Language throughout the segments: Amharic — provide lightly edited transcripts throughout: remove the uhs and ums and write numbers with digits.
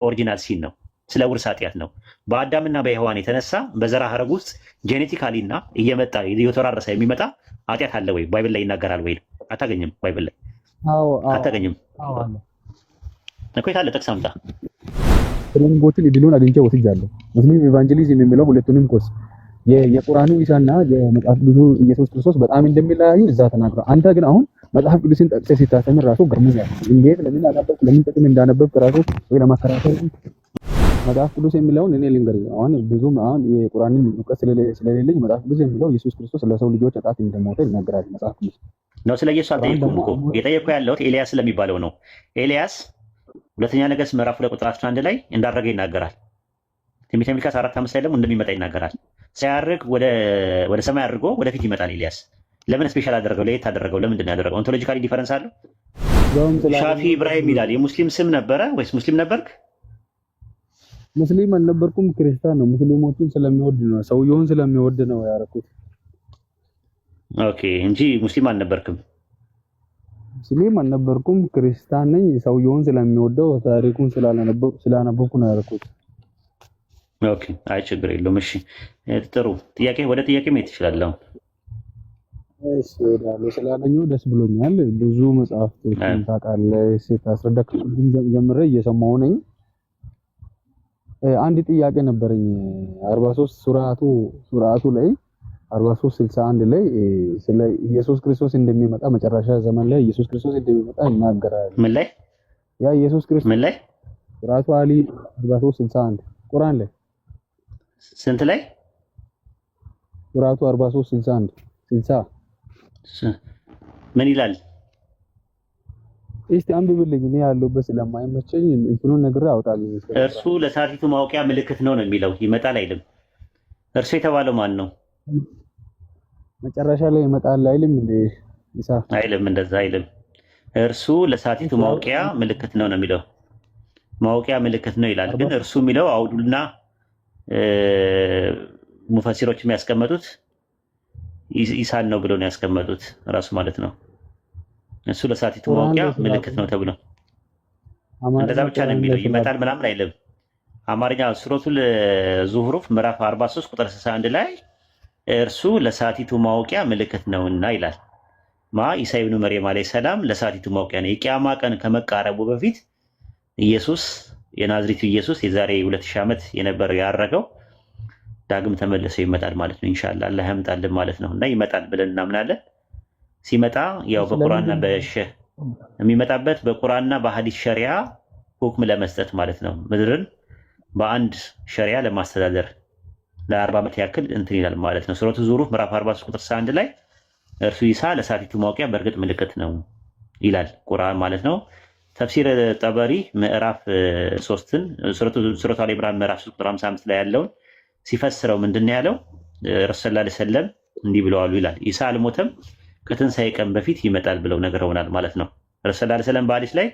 ኦሪጂናል ሲን ነው፣ ስለ ውርስ ኃጢአት ነው። በአዳምና በሔዋን የተነሳ በዘራ ሐረግ ውስጥ ጄኔቲካሊ እና እየመጣ እየተወራረሰ የሚመጣ ኃጢአት አለ ወይ? ባይብል ላይ ይናገራል ወይ? አታገኝም። ባይብል ላይ አታገኝም እኮ። የት አለ? ጥቅስ አምጣ። ትሬኒንጎችን እድሉን አግኝቼ ወስጃለሁ። ሙስሊም ኢቫንጀሊዝም የሚለው ሁለቱንም ኮርስ የቁርአኑ ኢሳና የመጽሐፍ ቅዱሱ ኢየሱስ ክርስቶስ በጣም እንደሚለያዩ እዛ ተናግረው፣ አንተ ግን አሁን መጽሐፍ ቅዱስን ጠቅሰህ ሲታስተምር ራሱ ገርሞኛል። እንዴት ለምን አነበብክ? ለምን ጥቅም እንዳነበብክ ራሱ ወይ ለማከራከር መጽሐፍ ቅዱስ የሚለውን እኔ ልንገርህ። አሁን ብዙም አሁን የቁርአንን እውቀት ስለሌለኝ መጽሐፍ ቅዱስ የሚለው ኢየሱስ ክርስቶስ ለሰው ልጆች ኃጢአት እንደሞተ ይናገራል መጽሐፍ ቅዱስ ነው። ስለ ኢየሱስ አልጠየቅኩም እኮ የጠየቅኩህ ያለሁት ኤልያስ ስለሚባለው ነው። ኤልያስ ሁለተኛ ነገሥት ምዕራፍ 2 ቁጥር 11 ላይ እንዳረገ ይናገራል። ትንቢተ ሚክያስ 4:5 ላይ ደግሞ እንደሚመጣ ይናገራል። ሳያርግ ወደ ሰማይ አድርጎ ወደፊት ይመጣል ኤልያስ። ለምን ስፔሻል አደረገው? ለየት አደረገው? ለምንድን ነው ያደረገው? ኦንቶሎጂካሊ ዲፈረንስ አለው። ሻፊ ኢብራሂም ይላል። የሙስሊም ስም ነበረ ወይስ ሙስሊም ነበርክ? ሙስሊም አልነበርኩም፣ ክርስቲያን ነው። ሙስሊሞችን ስለሚወድ ነው፣ ሰውየውን ስለሚወድ ነው ያደረኩት። ኦኬ እንጂ ሙስሊም አልነበርክም። ሙስሊም አልነበርኩም፣ ክርስቲያን ነኝ። ሰውየውን ስለሚወደው ታሪኩን ስላነበብኩ ነው ያደረኩት። ኦኬ አይ ችግር የለውም። እሺ ጥሩ ጥያቄ፣ ወደ ጥያቄ መሄድ ትችላለህ። እሺ እሄዳለሁ። ስላገኘሁ ደስ ብሎኛል። ብዙ መጽሐፍቶችን ታውቃለህ፣ ስታስረዳ ጀምሬ እየሰማሁ ነኝ። አንድ ጥያቄ ነበረኝ። 43 ሱራቱ ላይ 43:61 ላይ ስለ ኢየሱስ ክርስቶስ እንደሚመጣ መጨረሻ ዘመን ላይ ኢየሱስ ክርስቶስ እንደሚመጣ ይናገራል። ምን ላይ? ያ ኢየሱስ ክርስቶስ ምን ላይ? ሱራቱ አሊ 43:61 ቁርአን ላይ ስንት ላይ? ሱራቱ 43:61 60 ምን ይላል? እስቲ አንብብልኝ። እኔ ያለሁበት ስለማይመቸኝ እንትኑን ነግሬ አውጣልኝ። እርሱ ለሳቲቱ ማውቂያ ምልክት ነው ነው የሚለው። ይመጣል አይልም። እርሱ የተባለው ማን ነው? መጨረሻ ላይ ይመጣል አይልም እንዴ? አይልም፣ እንደዛ አይልም። እርሱ ለሳቲቱ ማውቂያ ምልክት ነው ነው የሚለው። ማውቂያ ምልክት ነው ይላል። ግን እርሱ የሚለው አውዱና ሙፈሲሮች የሚያስቀመጡት ኢሳን ነው ብለው ነው ያስቀመጡት ራሱ ማለት ነው። እሱ ለሳቲቱ ማውቂያ ምልክት ነው ተብሎ እንደዛ ብቻ ነው የሚለው። ይመጣል ምናምን አይልም። አማርኛ ሱረቱል ዙህሩፍ ምዕራፍ 43 ቁጥር 61 ላይ እርሱ ለሳቲቱ ማውቂያ ምልክት ነውና ይላል። ኢሳ ኢብኑ መርየም አለይሂ ሰላም ለሳቲቱ ማውቂያ ነው። የቂያማ ቀን ከመቃረቡ በፊት ኢየሱስ የናዝሬቱ ኢየሱስ የዛሬ 2000 ዓመት የነበረው ያረገው ዳግም ተመልሶ ይመጣል ማለት ነው። ኢንሻአላህ አላህ ያምጣልን ማለት ነው። እና ይመጣል ብለን እናምናለን። ሲመጣ ያው በቁርአንና የሚመጣበት በቁርአንና በሐዲስ ሸሪዓ ሁክም ለመስጠት ማለት ነው። ምድርን በአንድ ሸሪዓ ለማስተዳደር ለ40 ዓመት ያክል እንትን ይላል ማለት ነው። ሱረቱ ዙሩፍ ምዕራፍ 43 ቁጥር 1 ላይ እርሱ ኢሳ ለሳቲቱ ማውቂያ በእርግጥ ምልክት ነው ይላል ቁርአን ማለት ነው። ተፍሲር ጠበሪ ምዕራፍ 3ን ሱረቱ አሊ ኢምራን ምዕራፍ 3 ቁጥር 55 ላይ ያለውን ሲፈስረው ምንድነው ያለው? ረሱል ሰለላሁ ዐለይሂ ወሰለም እንዲህ ብለዋል ይላል። ኢሳ አልሞተም ከትንሣኤ ቀን በፊት ይመጣል ብለው ነግረውናል ማለት ነው። ረሱል ሰለላሁ ዐለይሂ ወሰለም በሐዲስ ላይ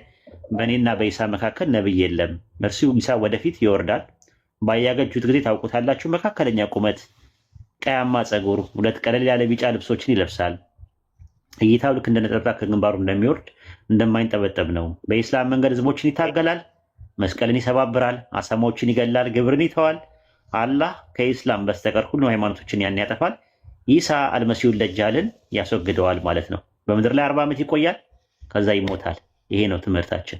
በእኔና በኢሳ መካከል ነብይ የለም፣ እርሱ ኢሳ ወደፊት ይወርዳል፣ ባያገጁት ጊዜ ታውቁታላችሁ፣ መካከለኛ ቁመት፣ ቀያማ ጸጉር፣ ሁለት ቀለል ያለ ቢጫ ልብሶችን ይለብሳል፣ እይታው ልክ እንደ ነጠብጣብ ከግንባሩ እንደሚወርድ እንደማይንጠበጠብ ነው። በኢስላም መንገድ ህዝቦችን ይታገላል፣ መስቀልን ይሰባብራል፣ አሳማዎችን ይገላል፣ ግብርን ይተዋል። አላህ ከኢስላም በስተቀር ሁሉም ሃይማኖቶችን ያን ያጠፋል። ኢሳ አልመሲሁ ደጃልን ያስወግደዋል ማለት ነው። በምድር ላይ 40 ዓመት ይቆያል፣ ከዛ ይሞታል። ይሄ ነው ትምህርታችን።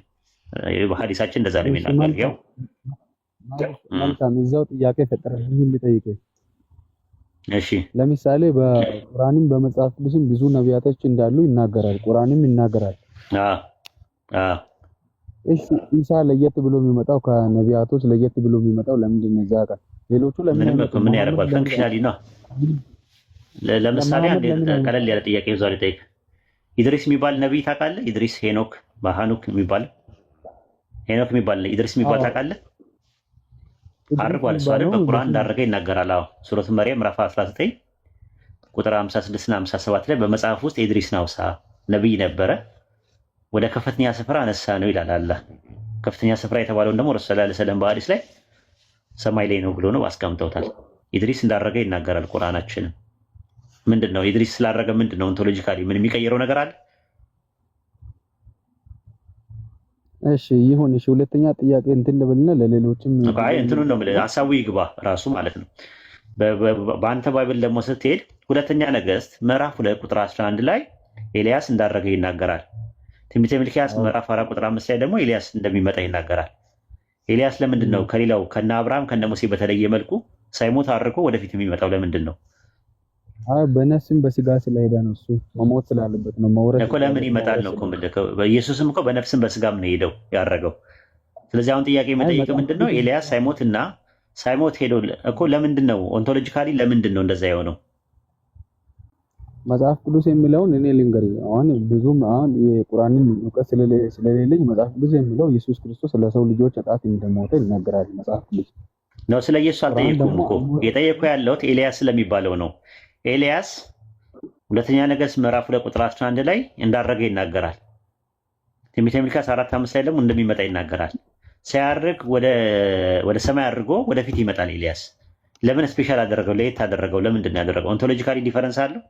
በሐዲሳችን እንደዛ ነው የሚናገረው። መልካም እዛው ጥያቄ ፈጠረልኝ ልጠይቅህ። እሺ ለምሳሌ በቁርአንም በመጽሐፍ ቅዱስም ብዙ ነቢያቶች እንዳሉ ይናገራል፣ ቁርአንም ይናገራል። እሺ ኢሳ ለየት ብሎ የሚመጣው ከነቢያቶች ለየት ብሎ የሚመጣው ለምንድን ነው? እዛ ጋር ሌሎቹ ምን ያደርጓል? ፈንክሽናሊ ነው። ለምሳሌ አንድ ቀለል ያለ ጥያቄ ይዟል ልጠይቅ። ኢድሪስ የሚባል ነብይ ታውቃለህ? ኢድሪስ ሄኖክ የሚባል ኢድሪስ የሚባል ታውቃለህ? አድርጓል። እሱ አይደል በቁርአን እንዳደረገ ይናገራል። አዎ ሱረቱ መርየም ምዕራፍ 19 ቁጥር 56 እና 57 ላይ በመጽሐፍ ውስጥ ኢድሪስ ናውሳ ነብይ ነበረ፣ ወደ ከፍተኛ ስፍራ አነሳ ነው ይላል አላህ። ከፍተኛ ስፍራ የተባለውን ደግሞ ረሱል ሰለላሁ ዐለይሂ ወሰለም በሐዲስ ላይ ሰማይ ላይ ነው ብሎ ነው አስቀምጠውታል። ኢድሪስ እንዳደረገ ይናገራል ቁርአናችንም። ምንድን ነው ኢድሪስ ስላደረገ ምንድን ነው ኦንቶሎጂካሊ ምን የሚቀይረው ነገር አለ? እሺ ይሁን። እሺ ሁለተኛ ጥያቄ እንትን ልበልና ለሌሎችም አይ እንትኑ ነው ማለት ሐሳቡ ይግባ ራሱ ማለት ነው። በአንተ ባይብል ደግሞ ስትሄድ ሁለተኛ ነገሥት ምዕራፍ 2 ቁጥር 11 ላይ ኤልያስ እንዳረገ ይናገራል። ትንቢተ ሚልክያስ ምዕራፍ 4 ቁጥር 5 ላይ ደግሞ ኤልያስ እንደሚመጣ ይናገራል። ኤልያስ ለምንድን ነው ከሌላው ከነ አብርሃም ከነ ሙሴ በተለየ መልኩ ሳይሞት አድርጎ ወደፊት የሚመጣው ለምንድን ነው? በነፍስም በስጋ ስለሄደ ነው። እሱ መሞት ስላለበት ነው። መውረድ እኮ ለምን ይመጣል ነው እኮ በኢየሱስም እኮ በነፍስም በስጋም ነው ሄደው ያረገው። ስለዚህ አሁን ጥያቄ የምጠይቅ ምንድን ነው ኤልያስ ሳይሞት ሄዶ እኮ ለምንድን ነው ኦንቶሎጂካሊ ለምንድን ነው እንደዛ የሆነው? መጽሐፍ ቅዱስ የሚለውን እኔ ልንገርህ። አሁን ብዙም አሁን የቁርአንን እውቀት ስለሌለኝ መጽሐፍ ቅዱስ የሚለው ኢየሱስ ክርስቶስ ለሰው ልጆች ኃጢአት እንደሞተ ይናገራል መጽሐፍ ቅዱስ ነው። ስለ ኢየሱስ አልጠየኩም እኮ የጠየኩ ያለሁት ኤልያስ ስለሚባለው ነው። ኤልያስ ሁለተኛ ነገሥት ምዕራፍ 2 ቁጥር 11 ላይ እንዳረገ ይናገራል። ትንቢተ ሚልክያስ 4:5 ላይ ደግሞ እንደሚመጣ ይናገራል። ሲያርግ ወደ ሰማይ አድርጎ ወደፊት ይመጣል። ኤልያስ ለምን ስፔሻል አደረገው? ለየት አደረገው? ለምንድን ነው ያደረገው? ኦንቶሎጂካሊ ዲፈረንስ አለው።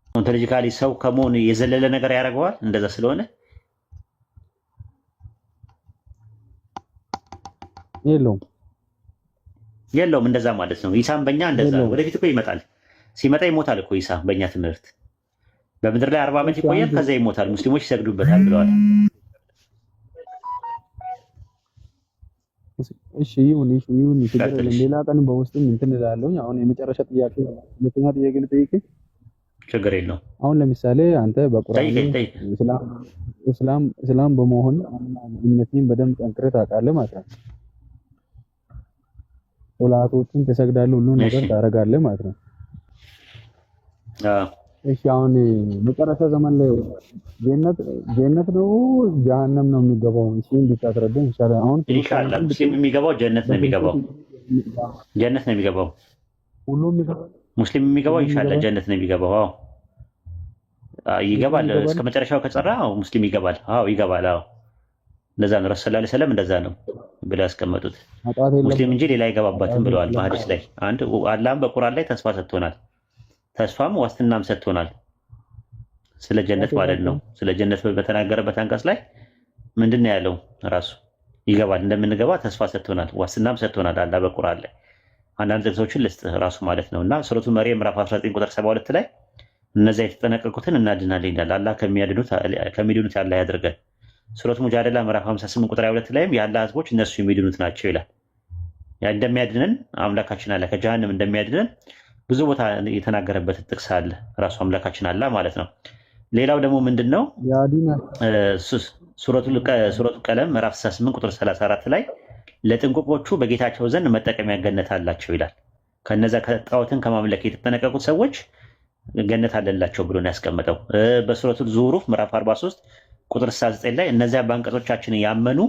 ኦንቶሎጂካሊ ሰው ከመሆን የዘለለ ነገር ያደርገዋል። እንደዛ ስለሆነ የለውም እንደዛ ማለት ነው። ኢሳም በእኛ እንደዛ ወደፊት እኮ ይመጣል። ሲመጣ ይሞታል እኮ ኢሳ በእኛ ትምህርት በምድር ላይ 40 ዓመት ይቆያል፣ ከዛ ይሞታል፣ ሙስሊሞች ይሰግዱበታል ብለዋል። እሺ ይሁን ሌላ ቀን በውስጥም እንትን እላለሁ። አሁን የመጨረሻ ጥያቄ ሁለተኛ ጥያቄ ልጠይቅ። ችግር የለውም። አሁን ለምሳሌ አንተ በቁርአን እስላም በመሆን እምነትህን በደንብ ጠንክረህ ታውቃለህ ማለት ነው። ሶላቶችን ትሰግዳለህ፣ ሁሉ ነገር ታደርጋለህ ማለት ነው። እሺ አሁን መጨረሻ ዘመን ላይ ጀነት ነው ጀሃነም ነው የሚገባው? እሺ እንድታስረዳኝ ይሻላል። አሁን ኢንሻአላህ ሙስሊም የሚገባው ጀነት ነው የሚገባው። ጀነት ነው የሚገባው። ሁሉም የሚገባው ሙስሊም የሚገባው ኢንሻአላህ ጀነት ነው የሚገባው። አዎ ይገባል። እስከ መጨረሻው ከጸራ ሙስሊም ይገባል። አዎ ይገባል። አዎ እንደዛ ነው። ረሱል ሰለላሁ ዐለይሂ ወሰለም እንደዛ ነው ብለው ያስቀመጡት። ሙስሊም እንጂ ሌላ አይገባበትም ብለዋል በሐዲስ ላይ። አንድ አላህም በቁርአን ላይ ተስፋ ሰጥቶናል። ተስፋም ዋስትናም ሰጥቶናል። ስለ ጀነት ማለት ነው። ስለ ጀነት በተናገረበት አንቀጽ ላይ ምንድነው ያለው? ራሱ ይገባል እንደምንገባ ተስፋ ሰጥቶናል፣ ዋስትናም ሰጥቶናል አላህ በቁርአን ላይ። አንዳንድ ጥቅሶችን ልስጥ ራሱ ማለት ነውና ሱረቱ መርየም ምዕራፍ 19 ቁጥር 72 ላይ እነዚያ የተጠነቀቁትን እናድናለን ይላል። አላህ ከሚድኑት ያላህ ያድርገን። ሱረቱ ሙጃደላ ምዕራፍ 58 ቁጥር 22 ላይም የአላህ ህዝቦች እነሱ የሚድኑት ናቸው ይላል። እንደሚያድነን አምላካችን አለ ከጀሃነም እንደሚያድነን ብዙ ቦታ የተናገረበት ጥቅስ አለ ራሱ አምላካችን አለ ማለት ነው። ሌላው ደግሞ ምንድነው ሱረቱ ቀለም ምዕራፍ 68 ቁጥር 34 ላይ ለጥንቁቆቹ በጌታቸው ዘንድ መጠቀሚያ ገነት አላቸው ይላል። ከነዛ ከጣዖትን ከማምለክ የተጠነቀቁት ሰዎች ገነት አለላቸው ብሎ ነው ያስቀመጠው። በሱረቱ ዙሩፍ ምዕራፍ 43 ቁጥር 69 ላይ እነዚያ በአንቀጾቻችን ያመኑ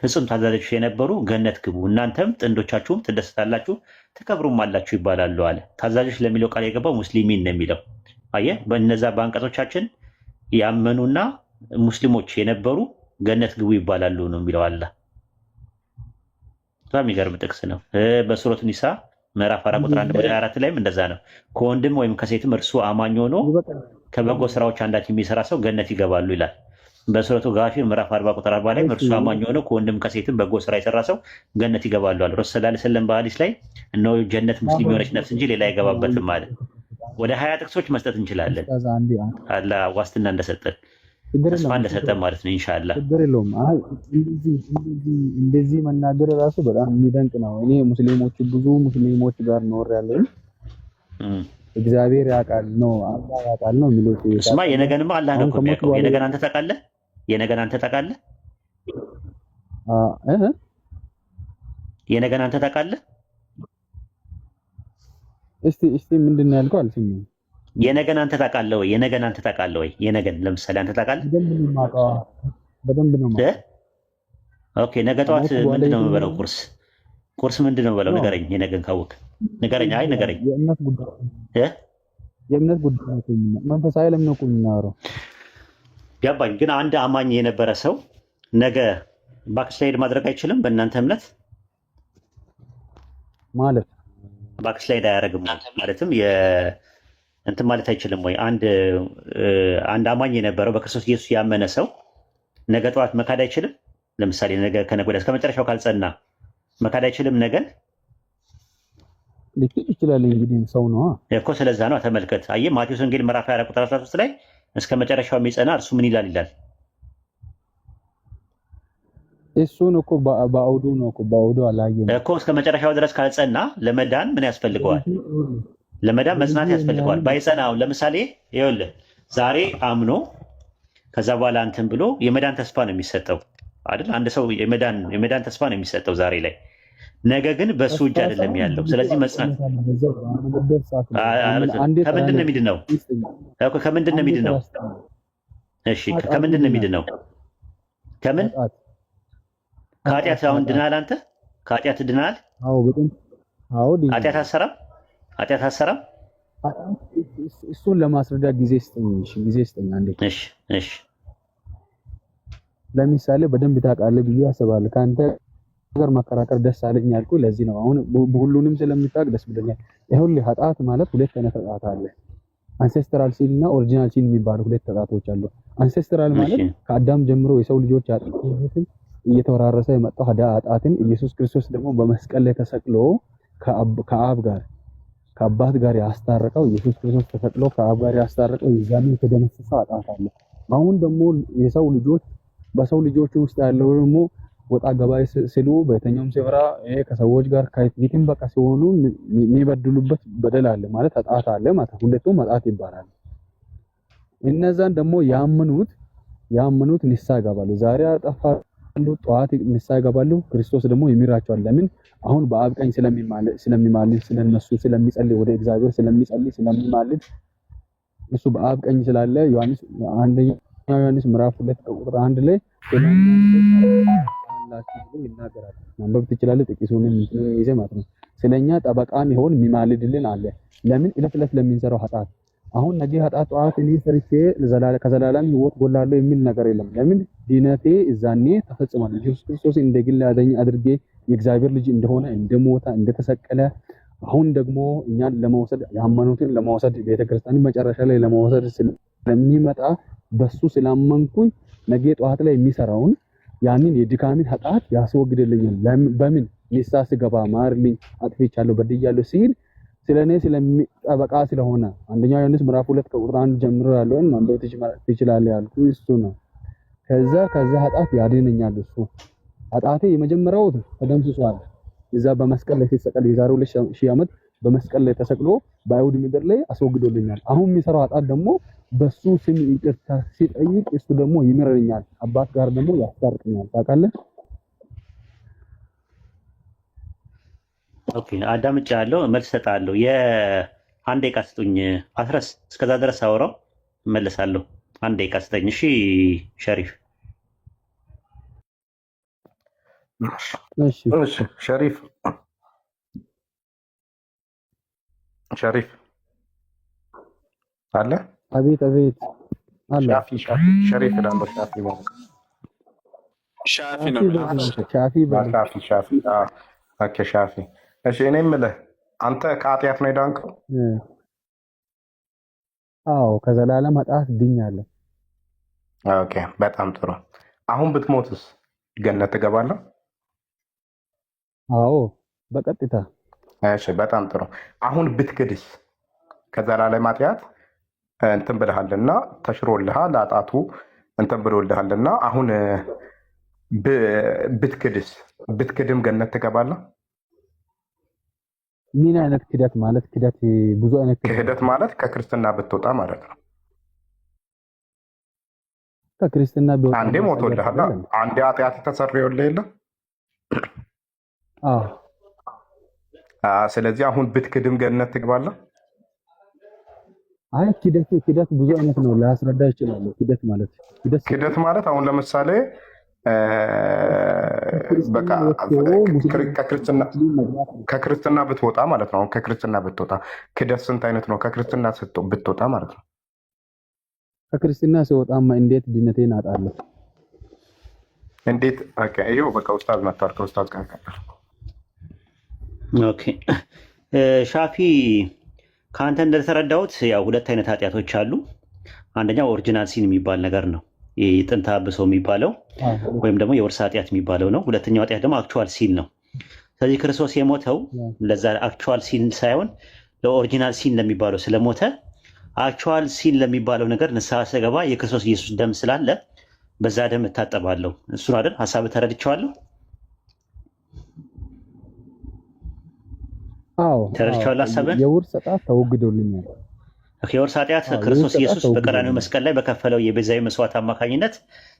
ፍጹም ታዛዦች የነበሩ ገነት ግቡ፣ እናንተም ጥንዶቻችሁም ትደሰታላችሁ ትከብሩም አላችሁ ይባላሉ አለ። ታዛዦች ለሚለው ቃል የገባው ሙስሊሚን ነው የሚለው። አየህ፣ በእነዛ በአንቀጾቻችን ያመኑና ሙስሊሞች የነበሩ ገነት ግቡ ይባላሉ ነው የሚለው አላህ። በጣም የሚገርም ጥቅስ ነው። በሱረቱ ኒሳ ምዕራፍ 4 ቁጥር 1 ወደ 4 ላይም እንደዛ ነው። ከወንድም ወይም ከሴትም እርሱ አማኝ ሆኖ ከበጎ ስራዎች አንዳች የሚሰራ ሰው ገነት ይገባሉ ይላል። በሱረቱ ጋፊር ምዕራፍ 40 ቁጥር 40 ላይ እርሱ አማኝ ሆኖ ከወንድም ከሴትም በጎ ስራ የሰራ ሰው ገነት ይገባሉ አለ። ረሱል ሰለላሁ ዐለይሂ ወሰለም በሐዲስ ላይ እነሆ ጀነት ሙስሊም የሆነች ነፍስ እንጂ ሌላ አይገባበትም ማለት። ወደ 20 ጥቅሶች መስጠት እንችላለን። አላህ ዋስትና እንደሰጠን ተስፋ እንደሰጠን ማለት ነው። ኢንሻአላህ ችግር የለውም። አይ እንደዚህ መናገር ራሱ በጣም የሚደንቅ ነው። እኔ ብዙ ሙስሊሞች ጋር ኖር ያለኝ እግዚአብሔር ያውቃል ነው አላህ ያውቃል ነው የሚሉት። እስማ የነገንማ አላህ ነው የሚያውቀው። የነገን አንተ ታውቃለህ? የነገን አንተ ታውቃለህ? የነገን አንተ ታውቃለህ? እስቲ ምንድን ነው ያልከው? አልሰማሁም። የነገን አንተ ታውቃለህ ወይ? የነገን አንተ ታውቃለህ ወይ? የነገን ለምሳሌ አንተ ታውቃለህ? በደንብ ነው ማለት። ኦኬ፣ ነገ ጠዋት ምንድን ነው የምበለው? ቁርስ ምንድን ነው የምበለው? ንገረኝ። የነገን ካወቅ ንገረኝ። አይ ንገረኝ። የእምነት ጉዳይ ነው። መንፈሳዊ ለምን ነው የምናወራው? ገባኝ። ግን አንድ አማኝ የነበረ ሰው ነገ ባክስላይድ ማድረግ አይችልም? በእናንተ እምነት ማለት ባክስላይድ አያደርግም ማለትም እንትን ማለት አይችልም ወይ? አንድ አማኝ የነበረው በክርስቶስ ኢየሱስ ያመነ ሰው ነገ ጠዋት መካድ አይችልም። ለምሳሌ ነገ ከነገ ወዲያ እስከ መጨረሻው ካልጸና መካድ አይችልም። ነገን ሊክድ ይችላል። እንግዲህ ሰው ነው እኮ። ስለዛ ነው ተመልከት። አየህ ማቴዎስ ወንጌል ምዕራፍ 24 ቁጥር 13 ላይ እስከ መጨረሻው የሚጸና እርሱ ምን ይላል? እሱን እኮ በአውዱ ነው እኮ በአውዱ አላየንም እኮ። እስከ መጨረሻው ድረስ ካልጸና ለመዳን ምን ያስፈልገዋል? ለመዳን መጽናት ያስፈልገዋል። ባይጸናው ለምሳሌ ይኸውልህ ዛሬ አምኖ ከዛ በኋላ እንትን ብሎ የመዳን ተስፋ ነው የሚሰጠው አይደል? አንድ ሰው የመዳን ተስፋ ነው የሚሰጠው ዛሬ ላይ። ነገ ግን በሱ እጅ አይደለም ያለው። ስለዚህ መጽናት ከምንድን ነው የሚድነው? ከምንድን ነው የሚድነው? እሺ ከምንድን ነው የሚድነው? ከምን? ከኃጢአት አሁን ድናል። አንተ ከኃጢአት ድናል? አዎ በጣም አዎ። ኃጢአት አሰራም። እሱን ለማስረዳት ጊዜ ስጠኝ አንዴ። እሺ ለምሳሌ በደንብ ታውቃለህ ብዬ አስባለሁ። ከአንተ ጋር መከራከር ደስ አለኝ ያልኩ ለዚህ ነው። አሁን ሁሉንም ስለምታውቅ ደስ ብሎኛል። ይኸውልህ ኃጢአት ማለት ሁለት አይነት ኃጢአት አለ። አንሴስትራል ሲን እና ኦሪጂናል ሲን የሚባሉ ሁለት ኃጢአቶች አሉ። አንሴስትራል ማለት ከአዳም ጀምሮ የሰው ልጆች ኃጢአትን እየተወራረሰ የመጣው ኃጢአትን ኢየሱስ ክርስቶስ ደግሞ በመስቀል ላይ ተሰቅሎ ከአባት ጋር ያስታረቀው ኢየሱስ ክርስቶስ ተሰቅሎ ከአብ ጋር ያስታረቀው የዛኔ የተደመሰሰ ኃጢአት አለ። አሁን ደግሞ የሰው ልጆች በሰው ልጆች ውስጥ ያለው ደግሞ ወጣ ገባ ሲሉ በየትኛውም ስፍራ ከሰዎች ጋር ከየትም በቃ ሲሆኑ የሚበድሉበት በደል አለ ማለት ኃጢአት አለ ማለት ነው። ሁለቱም ኃጢአት ይባላል። እነዛን ደግሞ ያመኑት ንስሐ ይገባሉ። ዛሬ ያጠፋሉ፣ ጠዋት ንስሐ ይገባሉ። ክርስቶስ ደግሞ ይምራቸዋል። ለምን? አሁን በአብ ቀኝ ስለሚማልድ ስለነሱ ስለሚጸልይ ወደ እግዚአብሔር ስለሚማልድ እሱ በአብ ቀኝ ስላለ ዮሐንስ ምዕራፍ 2 ቁጥር 1 ላይ ብሎ ይናገራል። ማንበብ ትችላለህ። ጥቂቱንም ይዘህ ማለት ነው። ስለኛ ጠበቃም ይሆን የሚማልድልን አለ። ለምን? ዕለት ዕለት ለሚንሰራው ኃጢአት። አሁን ነገ ኃጢአት ጠዋት እኔ ሰርቼ ከዘላለም ሕይወት ጎላለሁ የሚል ነገር የለም። ለምን? ድነቴ እዛኔ ተፈጽሟል። ኢየሱስ ክርስቶስ እንደ ግል ያዘኝ አድርጌ የእግዚአብሔር ልጅ እንደሆነ እንደሞተ እንደተሰቀለ አሁን ደግሞ እኛን ለመውሰድ ያመኑትን ለመውሰድ ቤተክርስቲያን መጨረሻ ላይ ለመውሰድ ስለሚመጣ በሱ ስላመንኩኝ ነገ ጠዋት ላይ የሚሰራውን ያንን የድካምን ኃጢአት ያስወግድልኛል። በምን? ንስሐ ስገባ ማርልኝ፣ አጥፍቻለሁ፣ በድያለሁ ሲል ስለኔ ስለሚጠበቃ ስለሆነ አንደኛ ዮሐንስ ምዕራፍ 2 ቁጥር 1 ጀምሮ ያለውን ማንበብ ትችላለህ ያልኩ እሱ ነው። ከዛ ኃጢአት ያድነኛል። እሱ ኃጢአቴ የመጀመሪያው ተደምስሷል። እዛ በመስቀል ላይ ሲሰቀል የዛሬ 2000 ዓመት በመስቀል ላይ ተሰቅሎ በአይሁድ ምድር ላይ አስወግዶልኛል። አሁን የሚሰራው ኃጢአት ደግሞ በሱ ስም ይቅርታ ሲጠይቅ እሱ ደግሞ ይምረኛል፣ አባት ጋር ደግሞ ያስታርቀኛል። ታውቃለህ? ኦኬ አዳምጫለሁ፣ መልስ ሰጣለሁ። የአንድ ደቂቃ ስጡኝ አስረስ፣ እስከዛ ድረስ አወራው እመለሳለሁ። አንድ ደቂቃ ስጠኝ። እሺ ሸሪፍ። እሺ ሸሪፍ አለ። አቤት አለ። ሻፊ ሸሪፍ ዳንዶ ሻፊ ማለት ሻፊ ነው። ሻፊ። እሺ እኔ የምልህ አንተ ከኃጢአት ነው የዳንከው? አዎ ከዘላለም ኃጢአት ድኛለሁ። ኦኬ በጣም ጥሩ። አሁን ብትሞትስ ገነት ትገባለህ? አዎ በቀጥታ። እሺ በጣም ጥሩ። አሁን ብትክድስ ከዘላለም ኃጢአት እንትን ብለሃልና ተሽሮልሃል፣ ኃጢአቱ እንትን ብሎልሃልና አሁን ብትክድም ገነት ትገባለህ? ምን አይነት ክደት ማለት? ክደት ብዙ አይነት ክህደት ማለት ከክርስትና ብትወጣ ማለት ነው። ከክርስትና ቢወጣ አንዴ ሞቶልሃል፣ አንዴ ኃጢአት ተሰርዮልህ የለ? አዎ። ስለዚህ አሁን ብትክድም ገነት ትገባለህ? አይ ክደት ብዙ አይነት ነው፣ ላስረዳ ይችላል። ክደት ማለት አሁን ለምሳሌ በቃ ከክርስትና ብትወጣ ማለት ነው። አሁን ከክርስትና ብትወጣ ክደት ስንት አይነት ነው? ከክርስትና ብትወጣ ማለት ነው። ከክርስትና ሲወጣማ እንዴት ድነቴን አጣለሁ? እንዴት? ኦኬ ይኸው በቃ ኡስታዝ መጥቷል። ከኡስታዝ ጋር ቀጥል። ኦኬ ሻፊ፣ ከአንተ እንደተረዳሁት ያው ሁለት አይነት ኃጢአቶች አሉ። አንደኛው ኦሪጂናል ሲን የሚባል ነገር ነው። የጥንተ አብሶ የሚባለው ወይም ደግሞ የውርስ ኃጢአት የሚባለው ነው። ሁለተኛው ኃጢአት ደግሞ አክቹዋል ሲን ነው። ስለዚህ ክርስቶስ የሞተው ለዛ አክቹዋል ሲን ሳይሆን ለኦሪጂናል ሲን ለሚባለው ስለሞተ አክቹዋል ሲን ለሚባለው ነገር ንስሐ ስገባ የክርስቶስ ኢየሱስ ደም ስላለ በዛ ደም እታጠባለሁ። እሱን አይደል ሀሳብ ተረድቼዋለሁ። ተረድቼዋለሁ ሀሳብን። የውርስ ኃጢአት ተወግዶልኛል። የውርስ ኃጢአት ክርስቶስ ኢየሱስ በቀራንዮ መስቀል ላይ በከፈለው የቤዛዊ መስዋዕት አማካኝነት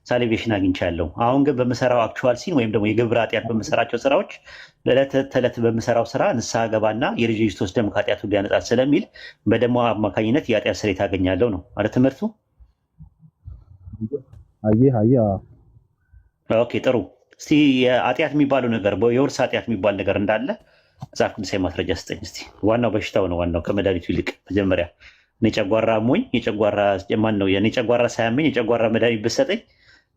ሳልቬሽን አግኝቻለሁ። አሁን ግን በምሰራው አክቹዋል ሲን ወይም ደግሞ የግብር ኃጢአት በምሰራቸው ስራዎች ለዕለት ተዕለት በምሰራው ስራ ንስሐ ገባና የልጁ ክርስቶስ ደም ከኃጢአቱ ሊያነጻ ስለሚል በደሙ አማካኝነት የኃጢአት ስርየት አገኛለሁ ነው አለ ትምህርቱ። ኦኬ ጥሩ። እስቲ የኃጢአት የሚባለው ነገር የውርስ ኃጢአት የሚባል ነገር እንዳለ መጽሐፍ ቅዱሳዊ ማስረጃ ስጠኝ እስቲ። ዋናው በሽታው ነው፣ ዋናው ከመድኃኒቱ ይልቅ መጀመሪያ እኔ ጨጓራ አሞኝ የኔ ጨጓራ ሳያመኝ የጨጓራ መድኃኒት ብትሰጠኝ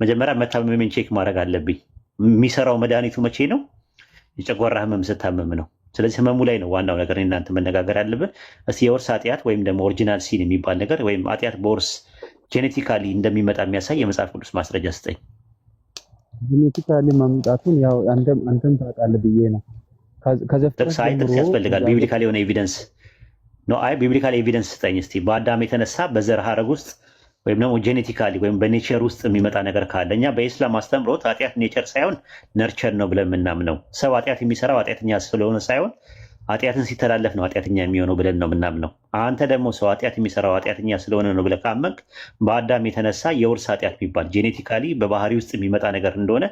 መጀመሪያ መታመሜን ቼክ ማድረግ አለብኝ። የሚሰራው መድኃኒቱ መቼ ነው? የጨጓራ ህመም ስታመም ነው። ስለዚህ ህመሙ ላይ ነው ዋናው ነገር እናንተ መነጋገር ያለብን። እስቲ የውርስ ኃጢአት ወይም ደግሞ ኦሪጂናል ሲን የሚባል ነገር ወይም ኃጢአት በውርስ ጄኔቲካሊ እንደሚመጣ የሚያሳይ የመጽሐፍ ቅዱስ ማስረጃ ስጠኝ። ጄኔቲካሊ ማምጣቱን ያው አንተም ታውቃለህ ብዬ ነው። ጥቅስ ያስፈልጋል። ቢብሊካል የሆነ ኤቪደንስ ነው። ቢብሊካል ኤቪደንስ ስጠኝ እስቲ። በአዳም የተነሳ በዘር ሐረግ ውስጥ ወይም ደግሞ ጄኔቲካሊ ወይም በኔቸር ውስጥ የሚመጣ ነገር ካለ እኛ በኢስላም አስተምሮት ኃጢአት ኔቸር ሳይሆን ነርቸር ነው ብለን የምናምነው። ሰው ኃጢአት የሚሰራው ኃጢአተኛ ስለሆነ ሳይሆን ኃጢአትን ሲተላለፍ ነው ኃጢአተኛ የሚሆነው ብለን ነው የምናምነው። አንተ ደግሞ ሰው ኃጢአት የሚሰራው ኃጢአተኛ ስለሆነ ነው ብለህ ካመንክ በአዳም የተነሳ የውርስ ኃጢአት የሚባል ጄኔቲካሊ በባህሪ ውስጥ የሚመጣ ነገር እንደሆነ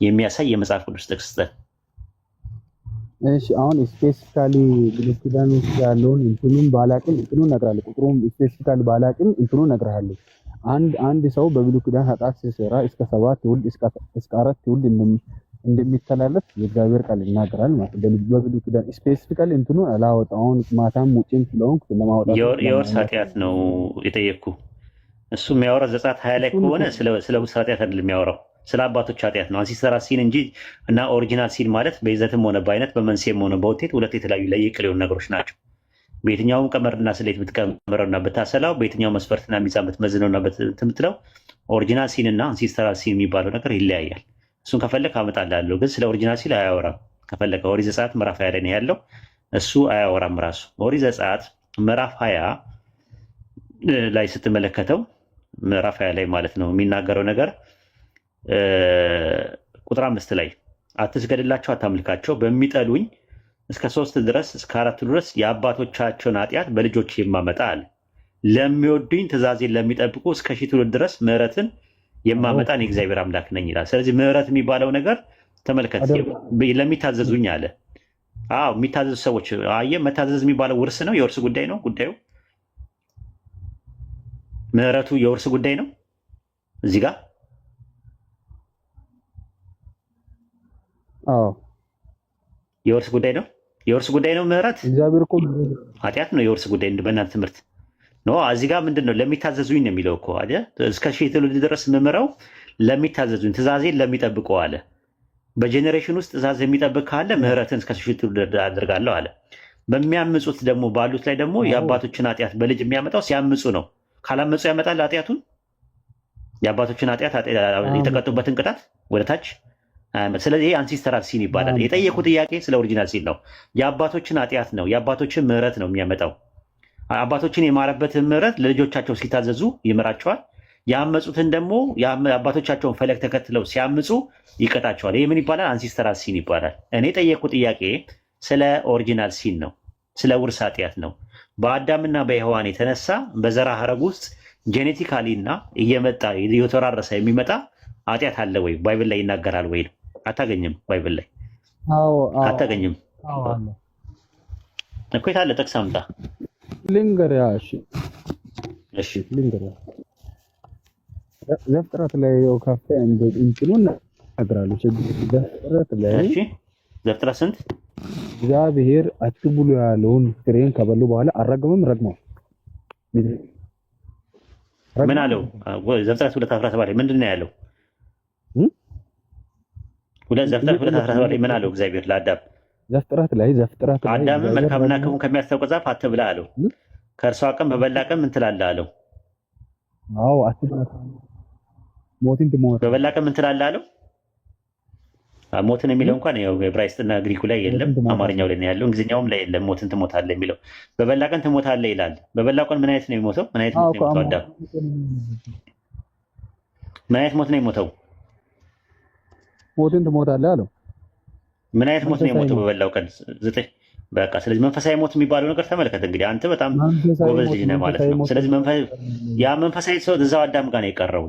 የሚያሳይ የመጽሐፍ ቅዱስ ጥቅስ ስጠን። እሺ አሁን ስፔሲፊካሊ ብሉይ ኪዳን ውስጥ ያለውን እንትኑን ባላቅም እንትኑን እነግርሃለሁ። ቁጥሩን ስፔሲፊካሊ ባላቅም እንትኑን እነግርሃለሁ። አንድ ሰው በብሉይ ኪዳን ኃጢአት ሲሰራ እስከ 7 ትውልድ እስከ 4 ትውልድ እንደሚተላለፍ የእግዚአብሔር ቃል ይናገራል ማለት ነው። በብሉይ ኪዳን ስፔሲፊካሊ እንትኑን አላወጣውን ማታም ሙጭም ስለሆንኩ ለማውጣት የውርስ ኃጢአት ነው የጠየቅኩ። እሱ የሚያወራው ዘጸአት 20 ላይ ከሆነ ስለ ውርስ ኃጢአት አይደለም የሚያወራው፣ ስለ አባቶች ኃጢአት ነው። አንሲስተራል ሲን እንጂ እና ኦሪጂናል ሲን ማለት በይዘትም ሆነ በአይነት በመንስኤም ሆነ በውጤት ሁለት የተለያዩ ለየቅል የሆኑ ነገሮች ናቸው። በየትኛውም ቀመርና ስሌት ብትቀምረውና ብታሰላው በየትኛው መስፈርትና ሚዛን ብትመዝነውና ብትምትለው ኦሪጂናል ሲን እና አንሲስተራል ሲን የሚባለው ነገር ይለያያል። እሱን ከፈለግ አመጣልሃለሁ፣ ግን ስለ ኦሪጂናል ሲን አያወራም። ከፈለገ ኦሪት ዘጸአት ምዕራፍ 20 ላይ ነው ያለው፣ እሱ አያወራም ራሱ። ኦሪት ዘጸአት ምዕራፍ 20 ላይ ስትመለከተው ምዕራፍ 20 ላይ ማለት ነው የሚናገረው ነገር ቁጥር 5 ላይ አትስገድላቸው፣ አታምልካቸው፣ በሚጠሉኝ እስከ 3 ድረስ እስከ 4 ድረስ የአባቶቻቸውን ኃጢአት በልጆች የማመጣ አለ። ለሚወዱኝ ትእዛዜን ለሚጠብቁ እስከ 1000 ትውልድ ድረስ ምሕረትን የማመጣን የእግዚአብሔር አምላክ ነኝ ይላል። ስለዚህ ምሕረት የሚባለው ነገር ተመልከት፣ ለሚታዘዙኝ አለ። አዎ የሚታዘዙ ሰዎች አየህ፣ መታዘዝ የሚባለው ውርስ ነው፣ የውርስ ጉዳይ ነው ጉዳዩ። ምሕረቱ የውርስ ጉዳይ ነው እዚህ ጋር የውርስ ጉዳይ ነው። የውርስ ጉዳይ ነው ምሕረት። እግዚአብሔር እኮ ኃጢአት ነው የውርስ ጉዳይ በእናንተ ትምህርት ነው። እዚህ ጋር ምንድን ነው ለሚታዘዙኝ ነው የሚለው እኮ አይደል? እስከ 1000 ትውልድ ድረስ ምምረው ለሚታዘዙኝ ትእዛዜን ለሚጠብቁ አለ። በጄኔሬሽን ውስጥ ትእዛዝ የሚጠብቅ ካለ ምሕረትን እስከ 1000 ትውልድ አድርጋለሁ አለ። በሚያምፁት ደግሞ ባሉት ላይ ደግሞ የአባቶችን ኃጢአት በልጅ የሚያመጣው ሲያምፁ ነው። ካላመፁ ያመጣል ኃጢአቱን፣ የአባቶችን ኃጢአት የተቀጡበትን ቅጣት ወደ ታች። ስለዚህ አንሲስተራል ሲን ይባላል። የጠየቁ ጥያቄ ስለ ኦሪጂናል ሲን ነው። የአባቶችን ኃጢአት ነው፣ የአባቶችን ምሕረት ነው የሚያመጣው። አባቶችን የማረበትን ምሕረት ለልጆቻቸው ሲታዘዙ ይምራቸዋል። ያመፁትን ደግሞ የአባቶቻቸውን ፈለግ ተከትለው ሲያምፁ ይቀጣቸዋል። ይህ ምን ይባላል? አንሲስተራል ሲን ይባላል። እኔ የጠየቁ ጥያቄ ስለ ኦሪጂናል ሲን ነው፣ ስለ ውርስ ኃጢአት ነው። በአዳምና በሔዋን የተነሳ በዘራ ሐረግ ውስጥ ጄኔቲካሊ እና እየመጣ እየተወራረሰ የሚመጣ ኃጢአት አለ ወይ? ባይብል ላይ ይናገራል ወይ? አታገኝም። ባይብል ላይ አታገኝም እኮ። የታለ ጥቅስ አምጣ። ልንገርህ። እሺ ልንገርህ። ዘፍጥረት ላይ ካፌ እንትኑን እነግርሃለሁ። ዘፍጥረት ላይ እሺ፣ ዘፍጥረት ስንት? እግዚአብሔር አትብሉ ያለውን ፍሬን ከበሉ በኋላ አረገመም ረግመው ምን አለው? ዘፍጥረት 2:17 ላይ ምንድን ነው ያለው? ዘፍጥረት 2:17 ላይ ምን አለው እግዚአብሔር ለአዳም? ዘፍጥረት ላይ አዳም መልካምና ክፉን ከሚያስታውቀው ዛፍ አትብላ አለው። ከእርሷ ቀን በበላ ቀን ምን ትላለህ አለው? አዎ አትብላ። ሞትን ትሞታለህ። በበላ ቀን ምን ትላለህ አለው። ሞትን የሚለው እንኳን ያው ዕብራይስጥና ግሪኩ ላይ የለም፣ አማርኛው ላይ ነው ያለው። እንግሊዝኛውም ላይ የለም። ሞትን ትሞታለህ የሚለው በበላ ቀን ትሞታለህ ይላል። በበላ ቀን ምን አይነት ነው የሚሞተው? ምን አይነት ሞት ነው የሚሞተው? አዳም ምን አይነት ሞት ነው የሚሞተው? ሞትን ትሞታለህ አለው። ምን አይነት ሞት ነው የሞተው በበላው ቀን? በቃ ስለዚህ መንፈሳዊ ሞት የሚባለው ነገር ተመልከት። እንግዲህ አንተ በጣም ጎበዝ ልጅ ነህ ማለት ነው። ስለዚህ ያ መንፈሳዊ ሰው እዛው አዳም ጋር ነው የቀረው።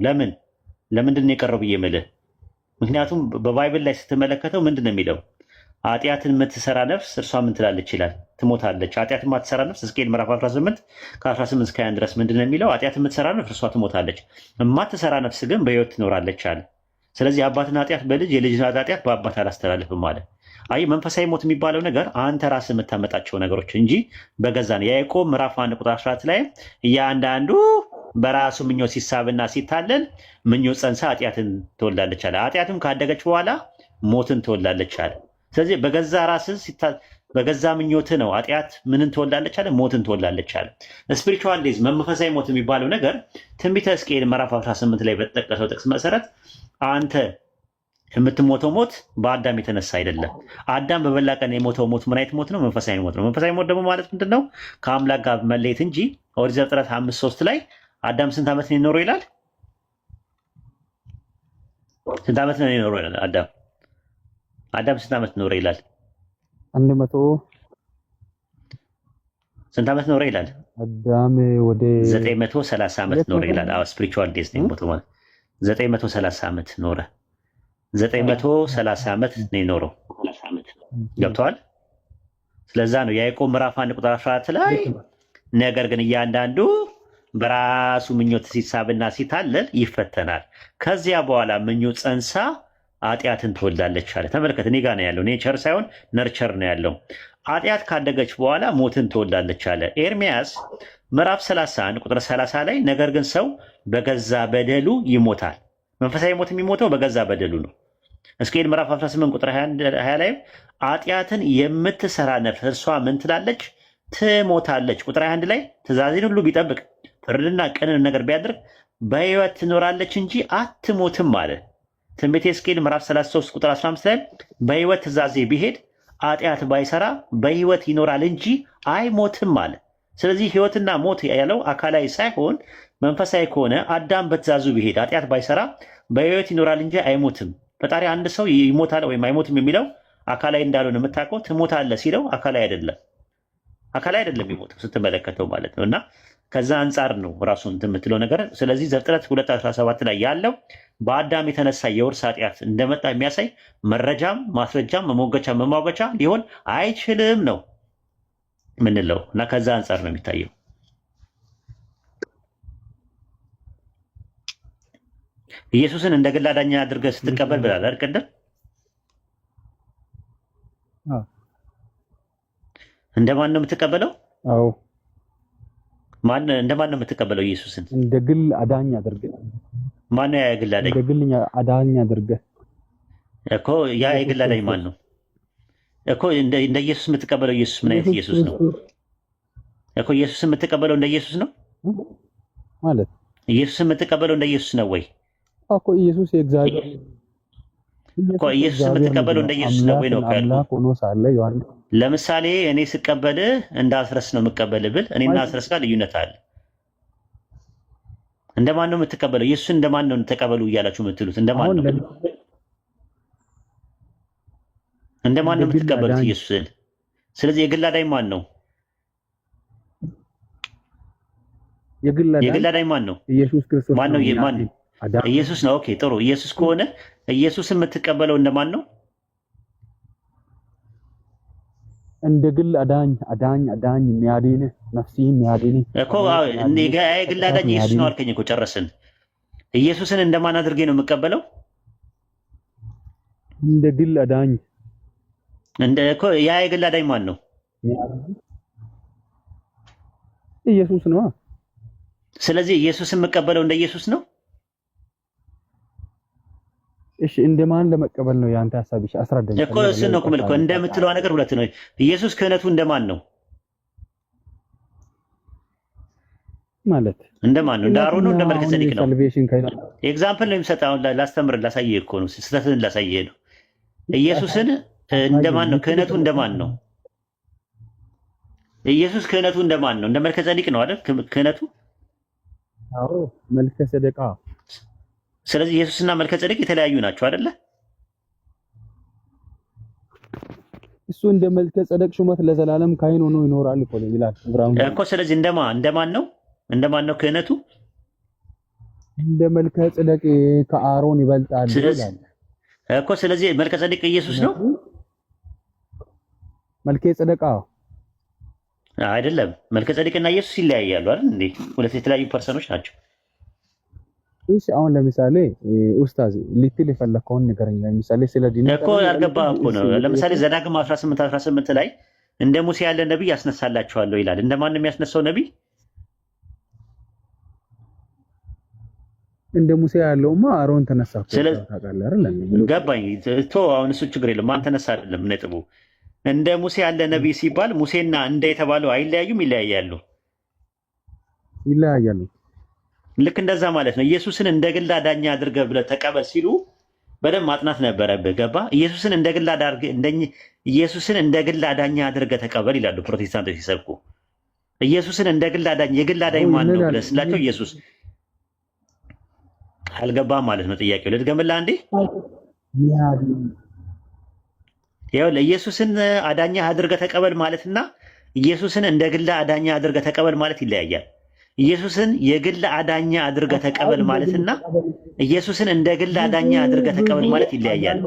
ለምንድን ነው የቀረው ብዬ የምልህ ምክንያቱም በባይብል ላይ ስትመለከተው ምንድን ነው የሚለው? ኃጢአትን የምትሰራ ነፍስ እርሷ ምን ትላለች ይላል? ትሞታለች። ኃጢአትን የማትሰራ ነፍስ ሕዝቅኤል ምዕራፍ 18 ከ18 እስከ 21 ድረስ ምንድን ነው የሚለው? ኃጢአትን የምትሰራ ነፍስ እርሷ ትሞታለች፣ የማትሰራ ነፍስ ግን በሕይወት ትኖራለች አለ። ስለዚህ የአባትን ኃጢአት በልጅ የልጅን ኃጢአት በአባት አላስተላልፍም አለ። አይ መንፈሳዊ ሞት የሚባለው ነገር አንተ ራስህ የምታመጣቸው ነገሮች እንጂ በገዛ ነው። ያዕቆብ ምዕራፍ 1 ቁጥር 14 ላይ እያንዳንዱ በራሱ ምኞት ሲሳብና ሲታለል ምኞት ጸንሳ ኃጢአትን ትወልዳለች አለ። ኃጢአትም ካደገች በኋላ ሞትን ትወልዳለች አለ። ስለዚህ በገዛ ራስህ በገዛ ምኞት ነው ኃጢአት ምንን ትወልዳለች አለ? ሞትን ትወልዳለች አለ። ስፒሪቹዋል ዴዝ መንፈሳዊ ሞት የሚባለው ነገር ትንቢተ ሕዝቅኤል ምዕራፍ 18 ላይ በተጠቀሰው ጥቅስ መሰረት አንተ የምትሞተው ሞት በአዳም የተነሳ አይደለም። አዳም በበላ ቀን የሞተው ሞት ምን አይነት ሞት ነው? መንፈሳዊ ሞት ነው። መንፈሳዊ ሞት ደግሞ ማለት ምንድን ነው? ከአምላክ ጋር መለየት እንጂ ኦሪት ዘፍጥረት 5:3 ላይ አዳም ስንት ዓመት ነው የኖረው ይላል? ስንት ዓመት ነው የኖረው ይላል? አዳም ስንት ዓመት ኖረ ይላል? 100 ስንት ዓመት ኖረ ይላል? አዳም ወደ 930 ዓመት ኖረ ይላል። አዎ ስፒሪቹዋል ዴዝ ነው የሞተው ማለት 930 ዓመት ኖረ። 930 ዓመት ነው የኖረው። ገብተዋል? ስለዛ ነው ያዕቆብ ምዕራፍ 1 ቁጥር 14 ላይ ነገር ግን እያንዳንዱ በራሱ ምኞት ሲሳብና ሲታለል ይፈተናል፣ ከዚያ በኋላ ምኞት ጸንሳ ኃጢአትን ትወልዳለች አለ። ተመልከት፣ እኔ ጋር ነው ያለው። ኔቸር ሳይሆን ነርቸር ነው ያለው። ኃጢአት ካደገች በኋላ ሞትን ትወልዳለች አለ። ኤርሚያስ ምዕራፍ 31 ቁጥር 30 ላይ ነገር ግን ሰው በገዛ በደሉ ይሞታል። መንፈሳዊ ሞት የሚሞተው በገዛ በደሉ ነው። ሕዝቅኤል ምዕራፍ 18 ቁጥር 20 ላይ ኃጢአትን የምትሰራ ነፍስ እርሷ ምን ትላለች? ትሞታለች። ቁጥር 21 ላይ ትእዛዜን ሁሉ ቢጠብቅ ፍርድና ቅንን ነገር ቢያደርግ በሕይወት ትኖራለች እንጂ አትሞትም አለ። ትንቢተ ሕዝቅኤል ምዕራፍ 33 ቁጥር 15 ላይ በሕይወት ትእዛዜ ቢሄድ ኃጢአት ባይሰራ በሕይወት ይኖራል እንጂ አይሞትም አለ። ስለዚህ ሕይወትና ሞት ያለው አካላዊ ሳይሆን መንፈሳዊ ከሆነ አዳም በትእዛዙ ቢሄድ ኃጢአት ባይሰራ በሕይወት ይኖራል እንጂ አይሞትም። ፈጣሪ አንድ ሰው ይሞታል ወይም አይሞትም የሚለው አካላዊ እንዳልሆነ የምታውቀው ትሞታለህ ሲለው አካላዊ አይደለም የሚሞተው ስትመለከተው ማለት ነው። እና ከዛ አንጻር ነው ራሱን የምትለው ነገር። ስለዚህ ዘፍጥረት 2:17 ላይ ያለው በአዳም የተነሳ የውርስ ኃጢአት እንደመጣ የሚያሳይ መረጃም ማስረጃም መሟገቻ ሊሆን አይችልም ነው ምንለው። እና ከዛ አንጻር ነው የሚታየው። ኢየሱስን እንደ ግል አዳኝ አድርገህ ስትቀበል ብላል አይደል? ቅድም እንደማን ነው የምትቀበለው? አዎ እንደማን ነው የምትቀበለው? ኢየሱስን እንደ ግል አዳኝ አድርገህ። ማን ነው ያ የግል አዳኝ? እንደ ግል አዳኝ አድርገህ እኮ ያ የግል አዳኝ ማን ነው እኮ? እንደ ኢየሱስ የምትቀበለው ኢየሱስ ምን አይነት ኢየሱስ ነው እኮ? ኢየሱስ የምትቀበለው እንደ ኢየሱስ ነው ማለት? ኢየሱስ የምትቀበለው እንደ ኢየሱስ ነው ወይ እኮ? ኢየሱስ የእግዚአብሔር እኮ ኢየሱስ የምትቀበለው እንደ ኢየሱስ ነው ወይ ነው አምላክ ሆኖ ሳለ ዮሐንስ ለምሳሌ እኔ ስቀበልህ እንደ አስረስ ነው የምቀበልህ ብል እኔና አስረስ ጋር ልዩነት አለ። እንደማን ነው የምትቀበለው? ኢየሱስን እንደማን ነው ተቀበሉ እያላችሁ የምትሉት? እንደማን ነው የምትቀበሉት ኢየሱስን? ስለዚህ የግል አዳኝ ማን ነው? የግል አዳኝ ማን ነው? ኢየሱስ ክርስቶስ ማን ነው? ኢየሱስ ነው። ኦኬ ጥሩ። ኢየሱስ ከሆነ ኢየሱስን የምትቀበለው እንደማን ነው? እንደ ግል አዳኝ የሚያድን ነፍስህን የሚያድን እኮ የግል አዳኝ ኢየሱስ ነው አልከኝ እኮ ጨረስን። ኢየሱስን እንደማን አድርጌ ነው የምቀበለው? እንደ ግል አዳኝ እኮ ያ የግል አዳኝ ማን ነው? ኢየሱስ ነው። ስለዚህ ኢየሱስን የምቀበለው እንደ ኢየሱስ ነው። እሺ እንደማን ለመቀበል ነው ያንተ ሐሳብ? እሺ አስረዳኝ እኮ እሱን ነው እኮ እንደምትለው ነገር ሁለት ነው። ኢየሱስ ክህነቱ እንደማን ነው? ማለት እንደማን ነው? እንደ አሮን ነው? እንደ መልከ ጼዴቅ ነው? ሳልቬሽን ኤግዛምፕል ነው የሚሰጠው። ላስተምርህ፣ ላሳየህ እኮ ነው፣ ስህተትን ላሳየህ ነው። ኢየሱስን እንደማን ነው? ክህነቱ እንደማን ነው? ኢየሱስ ክህነቱ እንደማን ነው? እንደ መልከ ጼዴቅ ነው አይደል? ክህነቱ አዎ፣ መልከ ጼዴቅ። ስለዚህ ኢየሱስና መልከ ጼዴቅ የተለያዩ ናቸው አይደለ? እሱ እንደ መልከ ጼዴቅ ሹመት ለዘላለም ካህን ሆኖ ይኖራል እኮ ይላል እኮ። ስለዚህ እንደማን ነው ክህነቱ? እንደ መልከ ጼዴቅ ከአሮን ይበልጣል ይላል እኮ። ስለዚህ መልከ ጼዴቅ ኢየሱስ ነው? መልከ ጼዴቅ አይደለም። መልከ ጼዴቅና ኢየሱስ ይለያያሉ አይደል እንዴ? ሁለት የተለያዩ ፐርሰኖች ናቸው። እሺ አሁን ለምሳሌ ኡስታዝ ልትል የፈለከውን ንገረኝ። ለምሳሌ ስለ ዲን እኮ ያልገባህ እኮ ነው። ለምሳሌ ዘዳግም 18 ላይ እንደ ሙሴ ያለ ነብይ ያስነሳላችኋለሁ ይላል። እንደማን ነው የሚያስነሳው ነብይ? እንደ ሙሴ ያለውማ አሮን ተነሳ እኮ ታውቃለህ አይደል? ገባኝ። አሁን እሱ ችግር የለም። ማን ተነሳ አይደለም ነጥቡ። እንደ ሙሴ ያለ ነብይ ሲባል ሙሴና እንደ የተባለው አይለያዩም? ይለያያሉ። ይለያያሉ። ልክ እንደዛ ማለት ነው። ኢየሱስን እንደ ግል አዳኛ አድርገህ ብለህ ተቀበል ሲሉ በደንብ ማጥናት ነበረብህ። ገባ? ኢየሱስን እንደ ግል አዳኛ አድርገህ ተቀበል ይላሉ ፕሮቴስታንቶች ሲሰብኩ። ኢየሱስን እንደ ግል አዳኝ፣ የግል አዳኝ ማን ነው ብለህ ስላቸው ኢየሱስ አልገባም ማለት ነው። ጥያቄው ልድገምልህ አንዴ። ይኸውልህ ኢየሱስን አዳኛ አድርገህ ተቀበል ማለትና ኢየሱስን እንደ ግል አዳኛ አድርገህ ተቀበል ማለት ይለያያል። ኢየሱስን የግል አዳኛ አድርገህ ተቀበል ማለትና ኢየሱስን እንደ ግል አዳኛ አድርገህ ተቀበል ማለት ይለያያል።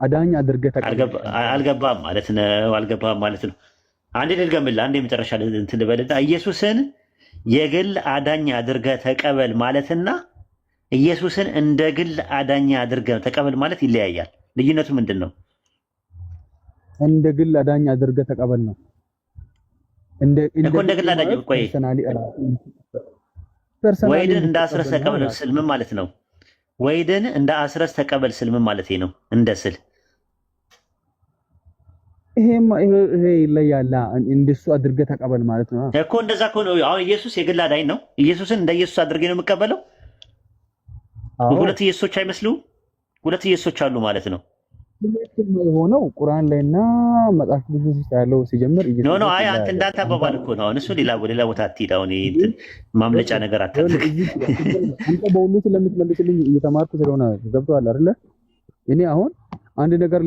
አዳኛ አድርገህ ተቀበል አልገባም ማለት ነው። አንዴ ልድገምልህ፣ አንዴ መጨረሻ እንትን ልበልና ኢየሱስን የግል አዳኛ አድርገህ ተቀበል ማለትና ኢየሱስን እንደ ግል አዳኛ አድርገህ ተቀበል ማለት ይለያያል። ልዩነቱ ምንድን ነው? እንደ ግል አዳኛ አድርገህ ተቀበል ነው። እንደ ግል አዳኝ ቆይ ወይድን እንደ አስረስ ተቀበል ስል ምን ማለት ነው? ወይድን እንደ አስረስ ተቀበል ስል ምን ማለት ነው? እንደ ስል ይሄ ይለያል። እንደሱ አድርገህ ተቀበል ማለት ነው እኮ። እንደዛ እኮ ነው። አሁን ኢየሱስ የግል አዳኝ ነው። ኢየሱስን እንደ ኢየሱስ አድርጌ ነው የምቀበለው። ሁለት ኢየሱሶች አይመስሉም? ሁለት ኢየሱሶች አሉ ማለት ነው። የሆነው ቁርአን ላይና መጽሐፍ ቅዱስ ውስጥ ያለው ሲጀምር ኖ አይ አንተ እንዳንተ አባባል እኮ ነው። እሱ ሌላ ቦታ አትሂድ። አሁን እንትን ማምለጫ ነገር አታድርግ። አንተ በሁሉ ስለምትመልስልኝ እየተማርኩ ስለሆነ ገብቶሃል አይደለ? እኔ አሁን አንድ ነገር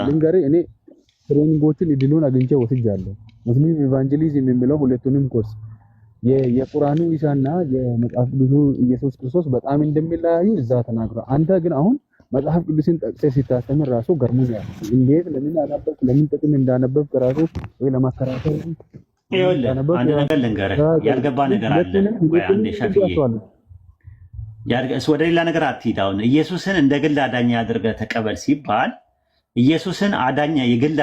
ልንገርህ። እኔ ትሬኒንጎችን እድሉን አግኝቼ ወስጃለሁ። ሙስሊም ኢቫንጀሊዝም የሚለው ሁለቱንም ኮርስ የቁርአኑ ኢሳና የመጽሐፍ ቅዱሱ ኢየሱስ ክርስቶስ በጣም እንደሚለያዩ እዛ ተናግሯል። አንተ ግን አሁን መጽሐፍ ቅዱስን ጠቅሰህ ሲታስተምር ራሱ ገርሞኛል። እንዴት ለምን አነበብክ? ለምን ጥቅም እንዳነበብክ ራሱ ወይ ለማከራከር ይኸውልህ፣ አንድ ነገር ልንገርህ። ያልገባ ነገር አለ። ወይ አንዴ ሸፍዬ ወደ ሌላ ነገር አትሂድ። አሁን ኢየሱስን እንደ ግል አዳኛ አድርገህ ተቀበል ሲባል ኢየሱስን አዳኛ የግል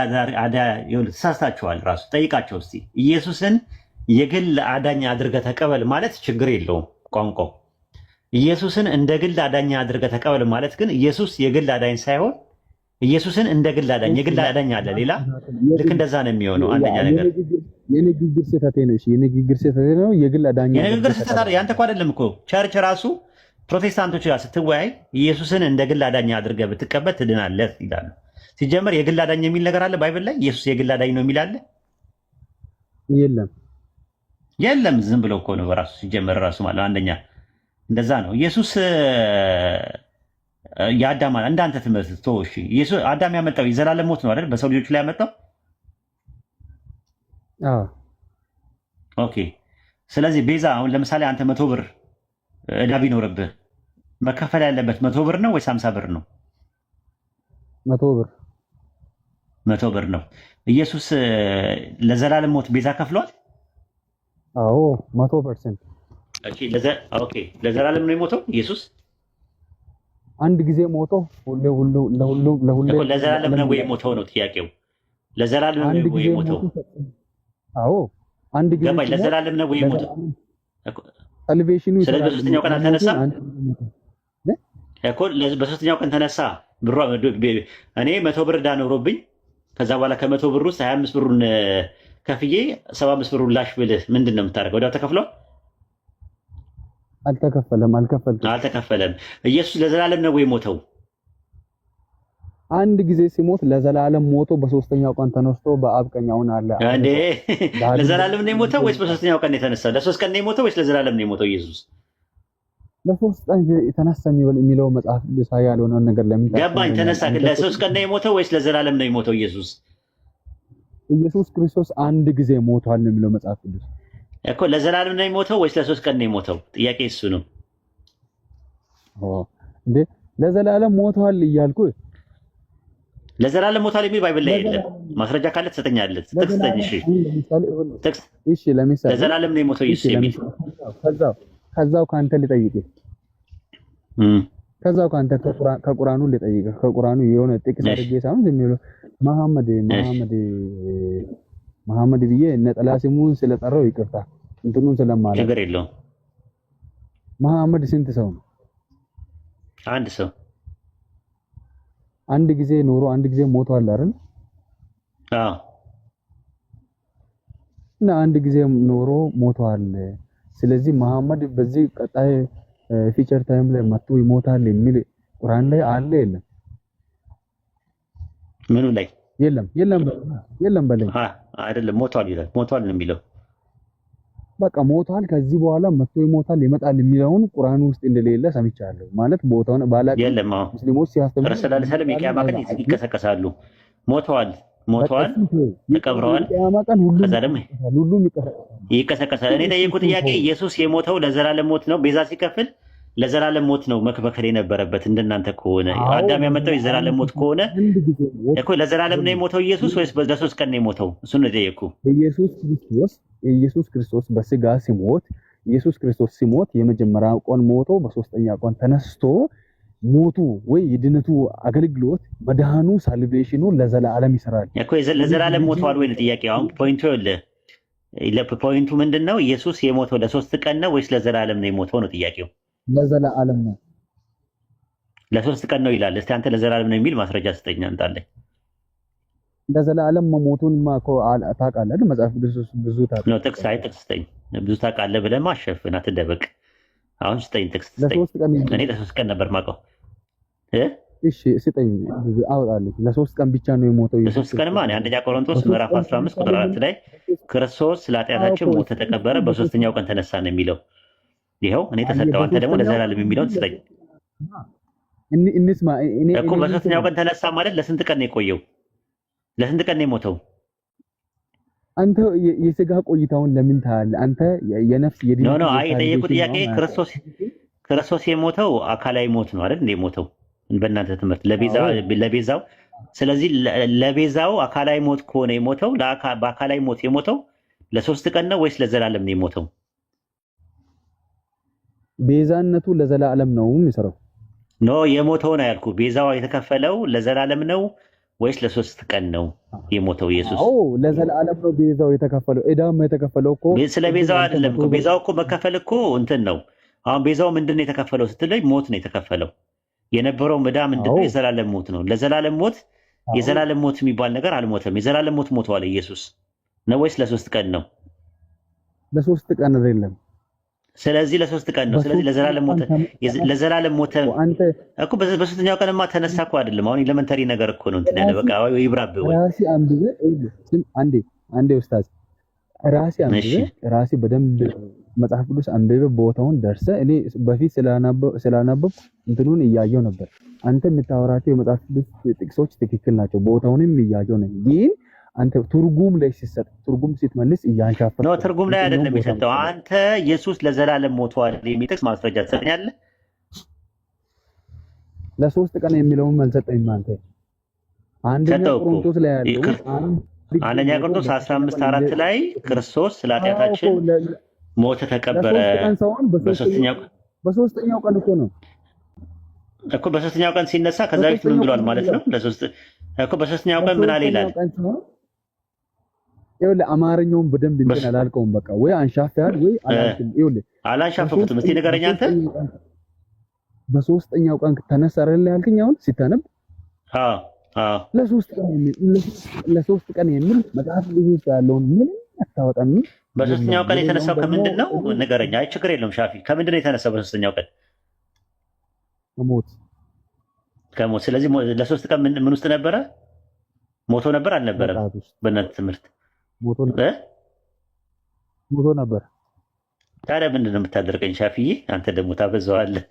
ተሳስታችኋል። ራሱ ጠይቃቸው እስቲ። ኢየሱስን የግል አዳኛ አድርገህ ተቀበል ማለት ችግር የለውም ቋንቋው። ኢየሱስን እንደ ግል አዳኛ አድርገህ ተቀበል ማለት ግን ኢየሱስ የግል አዳኝ ሳይሆን ኢየሱስን እንደ ግል አዳኝ፣ የግል አዳኝ አለ ሌላ። ልክ እንደዛ ነው የሚሆነው። አንደኛ ነገር የንግግር ስህተቴ ነው። እሺ የንግግር ስህተቴ ነው። የግል አዳኝ የንግግር ስህተት ያንተ እኮ አይደለም እኮ። ቸርች ራሱ ፕሮቴስታንቶች ጋር ስትወያይ ኢየሱስን እንደ ግል አዳኝ አድርገህ ብትቀበል ትድናለህ ይላሉ። ሲጀመር የግል አዳኝ የሚል ነገር አለ ባይብል ላይ? ኢየሱስ የግል አዳኝ ነው የሚል አለ? የለም። ዝም ብለው እኮ ነው በራሱ ሲጀመር ራሱ ማለት አንደኛ እንደዛ ነው። ኢየሱስ የአዳም እንዳንተ ትምህርት እሺ፣ ኢየሱስ አዳም ያመጣው የዘላለም ሞት ነው አይደል? በሰው ልጆች ላይ ያመጣው። ኦኬ። ስለዚህ ቤዛ አሁን ለምሳሌ አንተ 100 ብር ዕዳ ቢኖርብህ መከፈል ያለበት 100 ብር ነው ወይስ 50 ብር ነው? 100 ብር ነው። ኢየሱስ ለዘላለም ሞት ቤዛ ከፍሏል? አዎ 100%። ኦኬ ለዘላለም ነው የሞተው ኢየሱስ? አንድ ጊዜ ሞቶ ለዘላለም ነው የሞተው ነው ጥያቄው። ለዘላለም ነው የሞተው? አዎ አንድ ጊዜ ገባኝ። ለዘላለም ነው የሞተው? ሳልቬሽኑ ስለዚህ በሶስተኛው ቀን ተነሳ እኮ። በሶስተኛው ቀን ተነሳ። እኔ 100 ብር ዕዳ ኖሮብኝ ከዛ በኋላ ከ100 ብር ውስጥ 25 ብሩን ከፍዬ 75 ብር ላሽ ብልህ ምንድን ነው የምታደርገው? ወዲያው ተከፍሏል? አልተከፈለም። ኢየሱስ ለዘላለም ነው ወይ ሞተው? አንድ ጊዜ ሲሞት ለዘላለም ሞቶ በሶስተኛው ቀን ተነስቶ በአብ ቀኝ አሁን አለ እንዴ? ለዘላለም ነው የሞተው ወይስ በሶስተኛው ቀን የተነሳው? ለሶስት ቀን ነው የሞተው ወይስ ለዘላለም ነው የሞተው ኢየሱስ? ለሶስት ቀን የተነሳ የሚለው መጽሐፍ ሳይ ያልሆነ ነገር ለምን ገባኝ። ተነሳ ግን ለሶስት ቀን ነው የሞተው ወይስ ለዘላለም ነው የሞተው ኢየሱስ? ኢየሱስ ክርስቶስ አንድ ጊዜ ሞቷል ነው የሚለው መጽሐፍ ቅዱስ እኮ። ለዘላለም ነው የሞተው ወይስ ለሶስት ቀን ነው የሞተው? ጥያቄ እሱ ነው። እንዴ ለዘላለም ሞቷል እያልኩ ለዘላለም ሞቷል የሚል ባይብል ላይ የለም። ማስረጃ ካለ ትሰጠኛለህ። ጥቅስ ስጠኝ። እሺ ለምሳሌ ለዘላለም ነው የሞተው ኢየሱስ የሚል ከዛው ካንተ ልጠይቅህ ከዛው ካንተ ከቁርአኑ ልጠይቅህ። ከቁርአኑ የሆነ ጥቅስ አድርጌ ሳይሆን ዝም ብሎ መሐመድ ብዬ ነጠላ ስሙን ስለጠራው ይቅርታ እንትኑን ስለማለት ችግር የለውም። መሐመድ ስንት ሰው ነው? አንድ ሰው። አንድ ጊዜ ኖሮ አንድ ጊዜ ሞቷል አይደል? አዎ። እና አንድ ጊዜ ኖሮ ሞቷል። ስለዚህ መሐመድ በዚህ ቀጣይ ፊቸር ታይም ላይ መጥቶ ይሞታል የሚል ቁርአን ላይ አለ የለም? ምኑ ላይ? የለም በለኝ። አይደለም ሞቷል ይላል። ሞቷል ነው የሚለው። በቃ ሞቷል፣ ከዚህ በኋላ መጥቶ ይሞታል ይመጣል የሚለውን ቁርአን ውስጥ እንደሌለ ሰምቻለሁ። ማለት ቦታውን ባላቅ ሙስሊሞች ሲያስተምሩ ረሱላህ ሰለላሁ ዐለይሂ ወሰለም ቀን ይቀሰቀሳሉ። ሞተዋል፣ ተቀብረዋል። ከዛ ደግሞ ሁሉም ይቀሰቀሳል። እኔ ጠየቁት ጥያቄ ኢየሱስ የሞተው ለዘላለም ሞት ነው፣ ቤዛ ሲከፍል ለዘላለም ሞት ነው መከፈል የነበረበት። እንደናንተ ከሆነ አዳም ያመጣው የዘላለም ሞት ከሆነ እኮ ለዘላለም ነው የሞተው ኢየሱስ ወይስ ለሶስት ቀን ነው የሞተው? እሱን ነው የጠየቁ። ኢየሱስ ክርስቶስ በስጋ ሲሞት ኢየሱስ ክርስቶስ ሲሞት የመጀመሪያው ቀን ሞቶ በሶስተኛ ቀን ተነስቶ ሞቱ ወይ የድነቱ አገልግሎት መድኃኑ ሳልቬሽኑ ለዘላለም ይሰራል እኮ። ለዘላለም ሞተዋል ወይ ነው ጥያቄው። አሁን ፖይንቱ ፖይንቱ ምንድነው? ኢየሱስ የሞተው ለሶስት ቀን ነው ወይስ ለዘላለም ነው የሞተው ነው ጥያቄው። ለዘላለም ነው። ለሶስት ቀን ነው ይላል። እስቲ አንተ ለዘላለም ነው የሚል ማስረጃ ስጠኝ አንጣለኝ። ለዘላለም መሞቱን ማኮ ታውቃለህ አይደል? መጽሐፍ ብዙ ታውቃለህ ነው። ጥቅስ ስጠኝ። ብዙ ታውቃለህ ብለህ ማሸፍን አትደበቅ። አሁን ስጠኝ፣ ጥቅስ ስጠኝ። እኔ ለሶስት ቀን ነበር ማውቀው። እሺ ስጠኝ፣ አውጣልኝ። ለሶስት ቀን ብቻ ነው የሞተው። ለሶስት ቀን ማለት አንደኛ ቆሮንቶስ ምዕራፍ 15 ቁጥር 4 ላይ ክርስቶስ ስለ ኃጢአታችን ሞተ፣ ተቀበረ፣ በሶስተኛው ቀን ተነሳ ነው የሚለው። ይኸው እኔ ተሰጠው። አንተ ደግሞ ለዘላለም የሚለውን ስጠኝ እንስማ። እኮ በሶስተኛው ቀን ተነሳ ማለት ለስንት ቀን ነው የቆየው? ለስንት ቀን ነው የሞተው? አንተ የስጋ ቆይታውን ለምን ታያለህ? አንተ የነፍስ የዲን ኖ አይ የጠየቁ ጥያቄ ክርስቶስ የሞተው አካላዊ ሞት ነው አይደል? እንደ የሞተው በእናንተ ትምህርት ለቤዛው። ስለዚህ ለቤዛው አካላዊ ሞት ከሆነ የሞተው በአካላዊ ሞት የሞተው ለሶስት ቀን ነው ወይስ ለዘላለም ነው የሞተው? ቤዛነቱ ለዘላለም ነው የሚሰራው። ኖ የሞተው ነው ያልኩ። ቤዛው የተከፈለው ለዘላለም ነው ወይስ ለሶስት ቀን ነው የሞተው ኢየሱስ? አዎ ለዘላለም ነው ቤዛው የተከፈለው። እዳም የተከፈለው እኮ ስለ ቤዛው አይደለም እኮ። ቤዛው እኮ መከፈል እኮ እንትን ነው። አሁን ቤዛው ምንድነው የተከፈለው ስትለኝ ሞት ነው የተከፈለው። የነበረው ዕዳ ምንድነው? የዘላለም ሞት ነው። ለዘላለም ሞት የዘላለም ሞት የሚባል ነገር አልሞተም። የዘላለም ሞት ሞተዋል ኢየሱስ ነው ወይስ ለሶስት ቀን ነው? ለሶስት ቀን አይደለም። ስለዚህ ለሶስት ቀን ነው። ስለዚህ ለዘላለም ሞተ እኮ። በሶስተኛው ቀንማ ተነሳ እኮ አይደለም። አሁን ኤሌመንተሪ ነገር እኮ ነው እንትን ያለ በቃ ወይ ይብራብ ወይ ራሲ አንብበ አንዴ ኡስታዝ ራሲ በደንብ መጽሐፍ ቅዱስ አንብበ ቦታውን ደርሰ። እኔ በፊት ስላነበብ እንትኑን እያየው ነበር። አንተ የምታወራቸው የመጽሐፍ ቅዱስ ጥቅሶች ትክክል ናቸው። ቦታውንም እያየው ነው። ግን አንተ ትርጉም ላይ ሲሰጥ ትርጉም ስትመልስ እያንሻፈር ነው። ትርጉም ላይ አይደለም የሰጠው። አንተ ኢየሱስ ለዘላለም ሞቷል የሚጠቅስ ማስረጃ ትሰጠኛለህ? ለሶስት ቀን የሚለውን መልሰጠኝ አንተ። አንደኛ ቆሮንቶስ ላይ ያለው አንደኛ ቆሮንቶስ 15:4 ላይ ክርስቶስ ስለ ኃጢአታችን ሞተ፣ ተቀበረ። በሶስተኛው ቀን እኮ ነው እኮ። በሶስተኛው ቀን ሲነሳ ከዛ በፊት ምን ብሏል ማለት ነው? በሶስተኛው ቀን ምን አለ ይላል? ይኸውልህ አማርኛውን በደንብ እንትን አላልከውም። በቃ ወይ አንሻፍተሃል ወይ አላልክም። ይኸውልህ አላንሻፈኩትም። እስቲ ንገረኝ አንተ። በሶስተኛው ቀን ተነሳ አይደል ያልከኝ? አሁን ሲታነብ ለሶስት ቀን የሚል መጽሐፍ ልጅ ያለውን ምንም አታወጣም። በሶስተኛው ቀን የተነሳው ከምንድን ነው ንገረኝ። አይ ችግር የለውም ሻፊ፣ ከምንድን ነው የተነሳው በሶስተኛው ቀን? ከሞት። ስለዚህ ለሶስት ቀን ምን ውስጥ ነበረ? ሞቶ ነበር አልነበረም? በእናንተ ትምህርት ሞቶ ነበር። ታዲያ ምንድን ነው የምታደርገኝ ሻፊዬ? አንተ ደግሞ ታበዛዋለህ።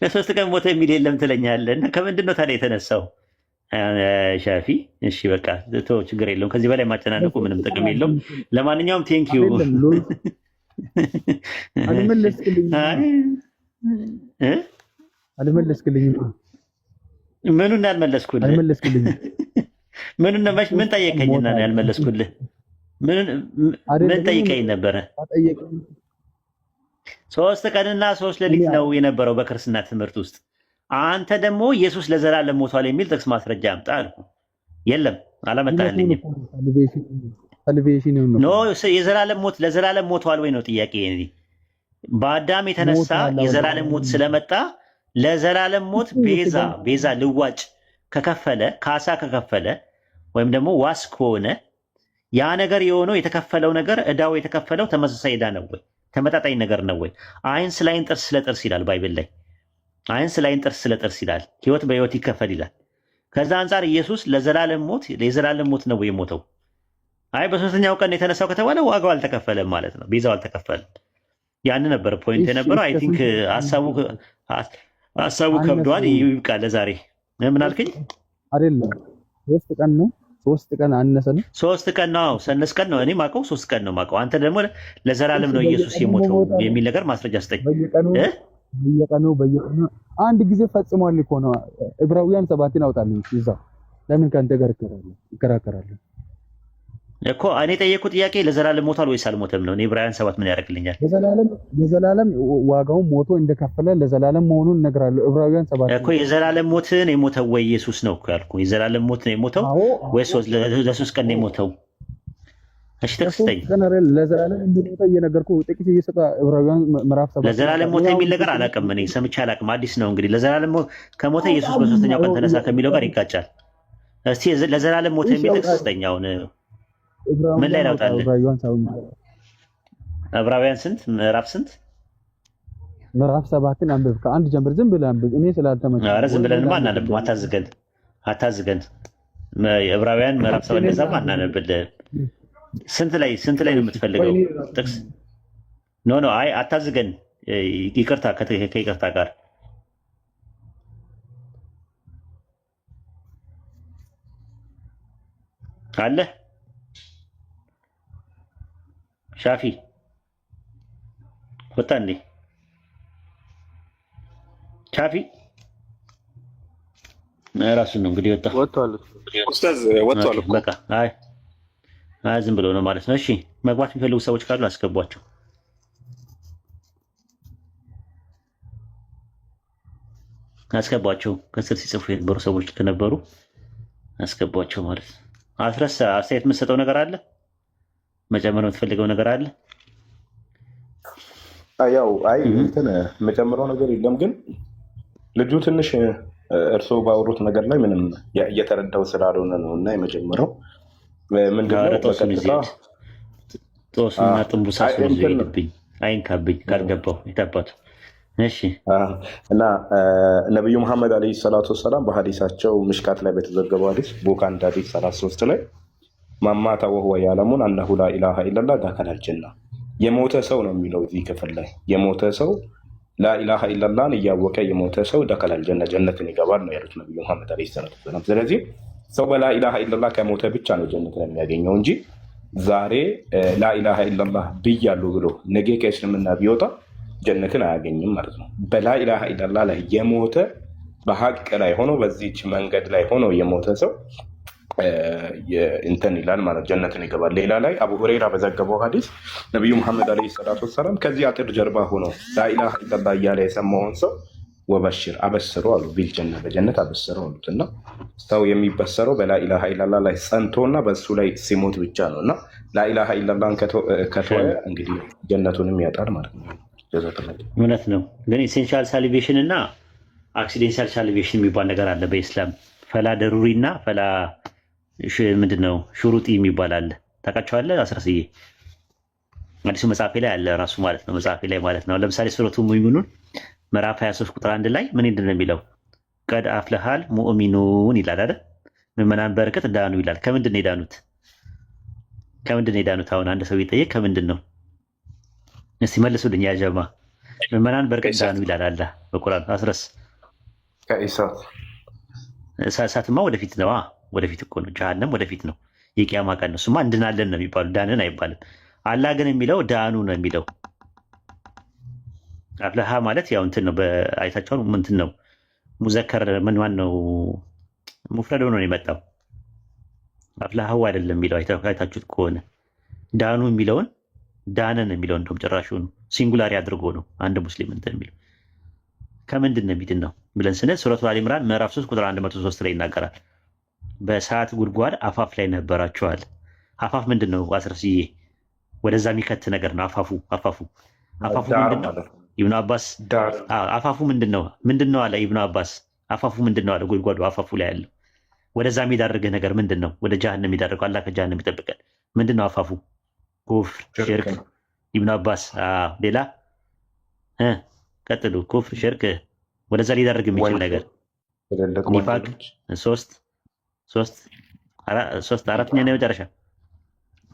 ለሶስት ቀን ሞተ የሚል የለም ትለኛለህ። እና ከምንድን ነው ታዲያ የተነሳው ሻፊ? እሺ በቃ ተው፣ ችግር የለውም። ከዚህ በላይ ማጨናነቁ ምንም ጥቅም የለውም። ለማንኛውም ቴንኪዩ። አልመለስክልኝም። ምኑን ያልመለስኩልህ? ምን ጠየቀኝና ነው ያልመለስኩልህ? ምን ጠይቀኝ ነበረ? 3 ቀንና 3 ሌሊት ነው የነበረው በክርስትና ትምህርት ውስጥ። አንተ ደግሞ ኢየሱስ ለዘላለም ሞቷል የሚል ጥቅስ ማስረጃ አምጣ አልኩ። የለም አላመጣልኝም። ኖ የዘላለም ሞት ለዘላለም ሞቷል ወይ ነው ጥያቄ። በአዳም የተነሳ የዘላለም ሞት ስለመጣ ለዘላለም ሞት ቤዛ ልዋጭ ከከፈለ ካሳ ከከፈለ ወይም ደግሞ ዋስ ከሆነ ያ ነገር የሆነው የተከፈለው ነገር እዳው የተከፈለው ተመሳሳይ እዳ ነው ወይ? ተመጣጣኝ ነገር ነው ወይ? አይን ስለ አይን ጥርስ ስለ ጥርስ ይላል ባይብል ላይ። አይን ስለ አይን ጥርስ ስለ ጥርስ ይላል። ህይወት በህይወት ይከፈል ይላል። ከዛ አንጻር ኢየሱስ ለዘላለም ሞት የዘላለም ሞት ነው የሞተው። አይ በሶስተኛው ቀን የተነሳው ከተባለ ዋጋው አልተከፈለም ማለት ነው። ቤዛው አልተከፈለም። ያን ነበር ፖይንት የነበረው። አይ ቲንክ ሀሳቡ ከብዷል። ይብቃል ለዛሬ። ምን አልከኝ? አይደለም 3 ቀን ነው 3 ቀን አነሰ ነው 3 ቀን ነው ሰነስ ቀን ነው። እኔ ማውቀው 3 ቀን ነው ማውቀው። አንተ ደግሞ ለዘላለም ነው ኢየሱስ የሞተው የሚል ነገር ማስረጃ ስጠኝ። በየቀኑ አንድ ጊዜ ፈጽሟል እኮ ነው። ዕብራውያን 7 አውጣልኝ እዛው። ለምን ካንተ ጋር እከራከራለሁ እኮ? እኔ ጠየቅኩ ጥያቄ ለዘላለም ሞቷል ወይስ አልሞተም ነው። እኔ ዕብራውያን 7 ምን ያደርግልኛል? ለዘላለም ዋጋውን ሞቶ እንደከፈለ ለዘላለም መሆኑን እነግራለሁ። ዕብራውያን 7 እኮ የዘላለም ሞትን የሞተው ወይ ኢየሱስ ነው እኮ ያልኩ። የዘላለም ሞት ነው የሞተው ወይስ ለ3 ቀን ነው የሞተው? እሺ ተክስተኝ። ለዘላለም እንደሞተ እየነገርኩህ ጥቂት እየሰጣ ዕብራውያን ምዕራፍ 7 ለዘላለም ሞተ የሚል ነገር አላውቅም። እኔ ሰምቼ አላውቅም። አዲስ ነው እንግዲህ። ለዘላለም ከሞተ ኢየሱስ በሶስተኛው ቀን ተነሳ ከሚለው ጋር ይጋጫል። እስቲ ለዘላለም ሞተ የሚል ጥቅስ ስጠኝ አሁን። ምን ላይ ላውጣልህ? ዕብራውያን ስንት ምዕራፍ ስንት? ምዕራፍ 7ን አንብብ። ከአንድ ጀምር ዝም ብለህ አንብብ። እኔ ስላልተመቸኝ። ኧረ ዝም ብለንማ አናነብም። አታዝገን። ዕብራውያን ምዕራፍ 7 እንደዛማ አናነብልህም። ስንት ላይ ነው የምትፈልገው ጥቅስ? ኖ አይ አታዝገን። ይቅርታ ከይቅርታ ጋር አለ ሻፊ ወጣ እንዴ? ሻፊ ራሱ ነው እንግዲህ ወጣ። ኡስታዝ ወጥቷል እኮ በቃ። አይ ዝም ብሎ ነው ማለት ነው። እሺ መግባት የሚፈልጉ ሰዎች ካሉ አስገቧቸው። ከስር ሲጽፉ የነበሩ ሰዎች ከነበሩ አስገቧቸው ማለት ነው። አስረሳ አስተያየት የምትሰጠው ነገር አለ? መጨመር የምትፈልገው ነገር አለ? ያው እንትን መጨመረው ነገር የለም፣ ግን ልጁ ትንሽ እርስዎ ባወሩት ነገር ላይ ምንም እየተረዳው ስላልሆነ ነው። እና የመጀመሪያው ምንድነው ጦሱና ጥንቡሳሱ ይሄድብኝ አይንካብኝ ካልገባው የታባቱ። እሺ እና ነብዩ መሐመድ አለይሂ ሰላቱ ወሰላም በሐዲሳቸው ምሽካት ላይ በተዘገበው ሐዲስ ቡኻሪ ሐዲስ 33 ላይ ማማታ ወሁወ ያዕለሙን አነሁ ላኢላሃ ኢለላህ ደኸለል ጀና። የሞተ ሰው ነው የሚለው እዚህ ክፍል ላይ የሞተ ሰው ላኢላሃ ኢለላህን እያወቀ የሞተ ሰው ደኸለል ጀና ጀነትን ይገባል ነው ያሉት ነብዩ መሐመድ አለይሂ ሰላቱ ወሰላም። ስለዚህ ሰው በላኢላሃ ኢለላህ ከሞተ ብቻ ነው ጀነትን የሚያገኘው እንጂ ዛሬ ላኢላሃ ኢለላህ ብያለሁ ብሎ ነገ ከእስልምና ቢወጣ ጀነትን አያገኝም ማለት ነው። በላኢላሃ ኢለላህ ላይ የሞተ በሀቅ ላይ ሆኖ በዚህች መንገድ ላይ ሆኖ የሞተ ሰው እንትን ይላል ማለት ጀነትን ይገባል። ሌላ ላይ አቡ ሁረይራ በዘገበው ሐዲስ ነብዩ መሐመድ አለይሂ ሰላቱ ወሰላም ከዚህ አጥር ጀርባ ሆኖ ላኢላሃ ኢለላህ እያለ የሰማውን ሰው ወበሽር አበስሩ አሉ ቢልጀነ በጀነት አበስሩ አሉት። እና ሰው የሚበሰረው በላኢላሃ ኢለላህ ላይ ጸንቶና በሱ ላይ ሲሞት ብቻ ነው። እና ላኢላሃ ኢለላህን ከተወ እንግዲህ ጀነቱንም ያጣል ማለት ነው። እውነት ነው። ግን ኢሴንሻል ሳሊቬሽን እና አክሲደንሻል ሳልቬሽን የሚባል ነገር አለ በኢስላም። ፈላ ደሩሪ እና ፈላ ምንድነው ሹሩጢ የሚባል አለ። ታውቃቸዋለህ? አስረስዬ አዲሱ መጽሐፌ ላይ አለ ራሱ ማለት ነው። መጽሐፌ ላይ ማለት ነው። ለምሳሌ ሱረቱ ሙእሚኑን ምዕራፍ 23 ቁጥር 1 ላይ ምን ምንድን ነው የሚለው? ቀድ አፍለሃል ሙእሚኑን ይላል አይደል? ምዕመናን በረከት ዳኑ ይላል። ከምንድን ነው የዳኑት? ከምንድን ነው የዳኑት? አሁን አንድ ሰው ቢጠየቅ ከምንድን ነው? እስቲ መልሱልኝ ያ ጀማ። ምዕመናን በረከት ዳኑ ይላል አላህ በቁርአን። አስረስ ከኢሳት እሳትማ ወደፊት ነው። ወደፊት እኮ ነው። ጀሃነም ወደፊት ነው። የቂያማ ቀን ነው። እሱማ እንድናለን ነው የሚባሉ፣ ዳንን አይባልም። አላህ ግን የሚለው ዳኑ ነው የሚለው። አፍለሃ ማለት ያው እንትን ነው። በአይታቸውን እንትን ነው ሙዘከር ምን ማን ነው ሙፍረድ ሆኖ ነው የመጣው። አፍለሃው አይደለም የሚለው አይታችሁት ከሆነ ዳኑ የሚለውን ዳነን የሚለው እንደውም ጭራሹን ሲንጉላሪ አድርጎ ነው አንድ ሙስሊም እንትን የሚለው። ከምንድን ነው የሚድን ነው ብለን ስንል ሱረቱ አሊ ኢምራን ምዕራፍ 3 ቁጥር 103 ላይ ይናገራል። በእሳት ጉድጓድ አፋፍ ላይ ነበራችኋል። አፋፍ ምንድን ነው? አስረስዬ ወደዛ የሚከት ነገር ነው። አፋፉ ምንድን ነው? ኢብኑ አባስ አፋፉ ምንድን ነው አለ ኢብኑ አባስ። አፋፉ ምንድን ነው አለ? ጉድጓዱ አፋፉ ላይ ያለው ወደዛ የሚዳርግህ ነገር ምንድን ነው? ወደ ጀሃነም የሚዳርገው አላህ ከጀሃነም የሚጠብቀን ምንድን ነው? አፋፉ ኩፍር፣ ሽርክ። ኢብኑ አባስ ሌላ ቀጥሉ። ኩፍር፣ ሽርክ፣ ወደዛ ሊዳርግ የሚችል ነገር ኒፋቅ፣ ሶስት አራተኛ ነው የመጨረሻ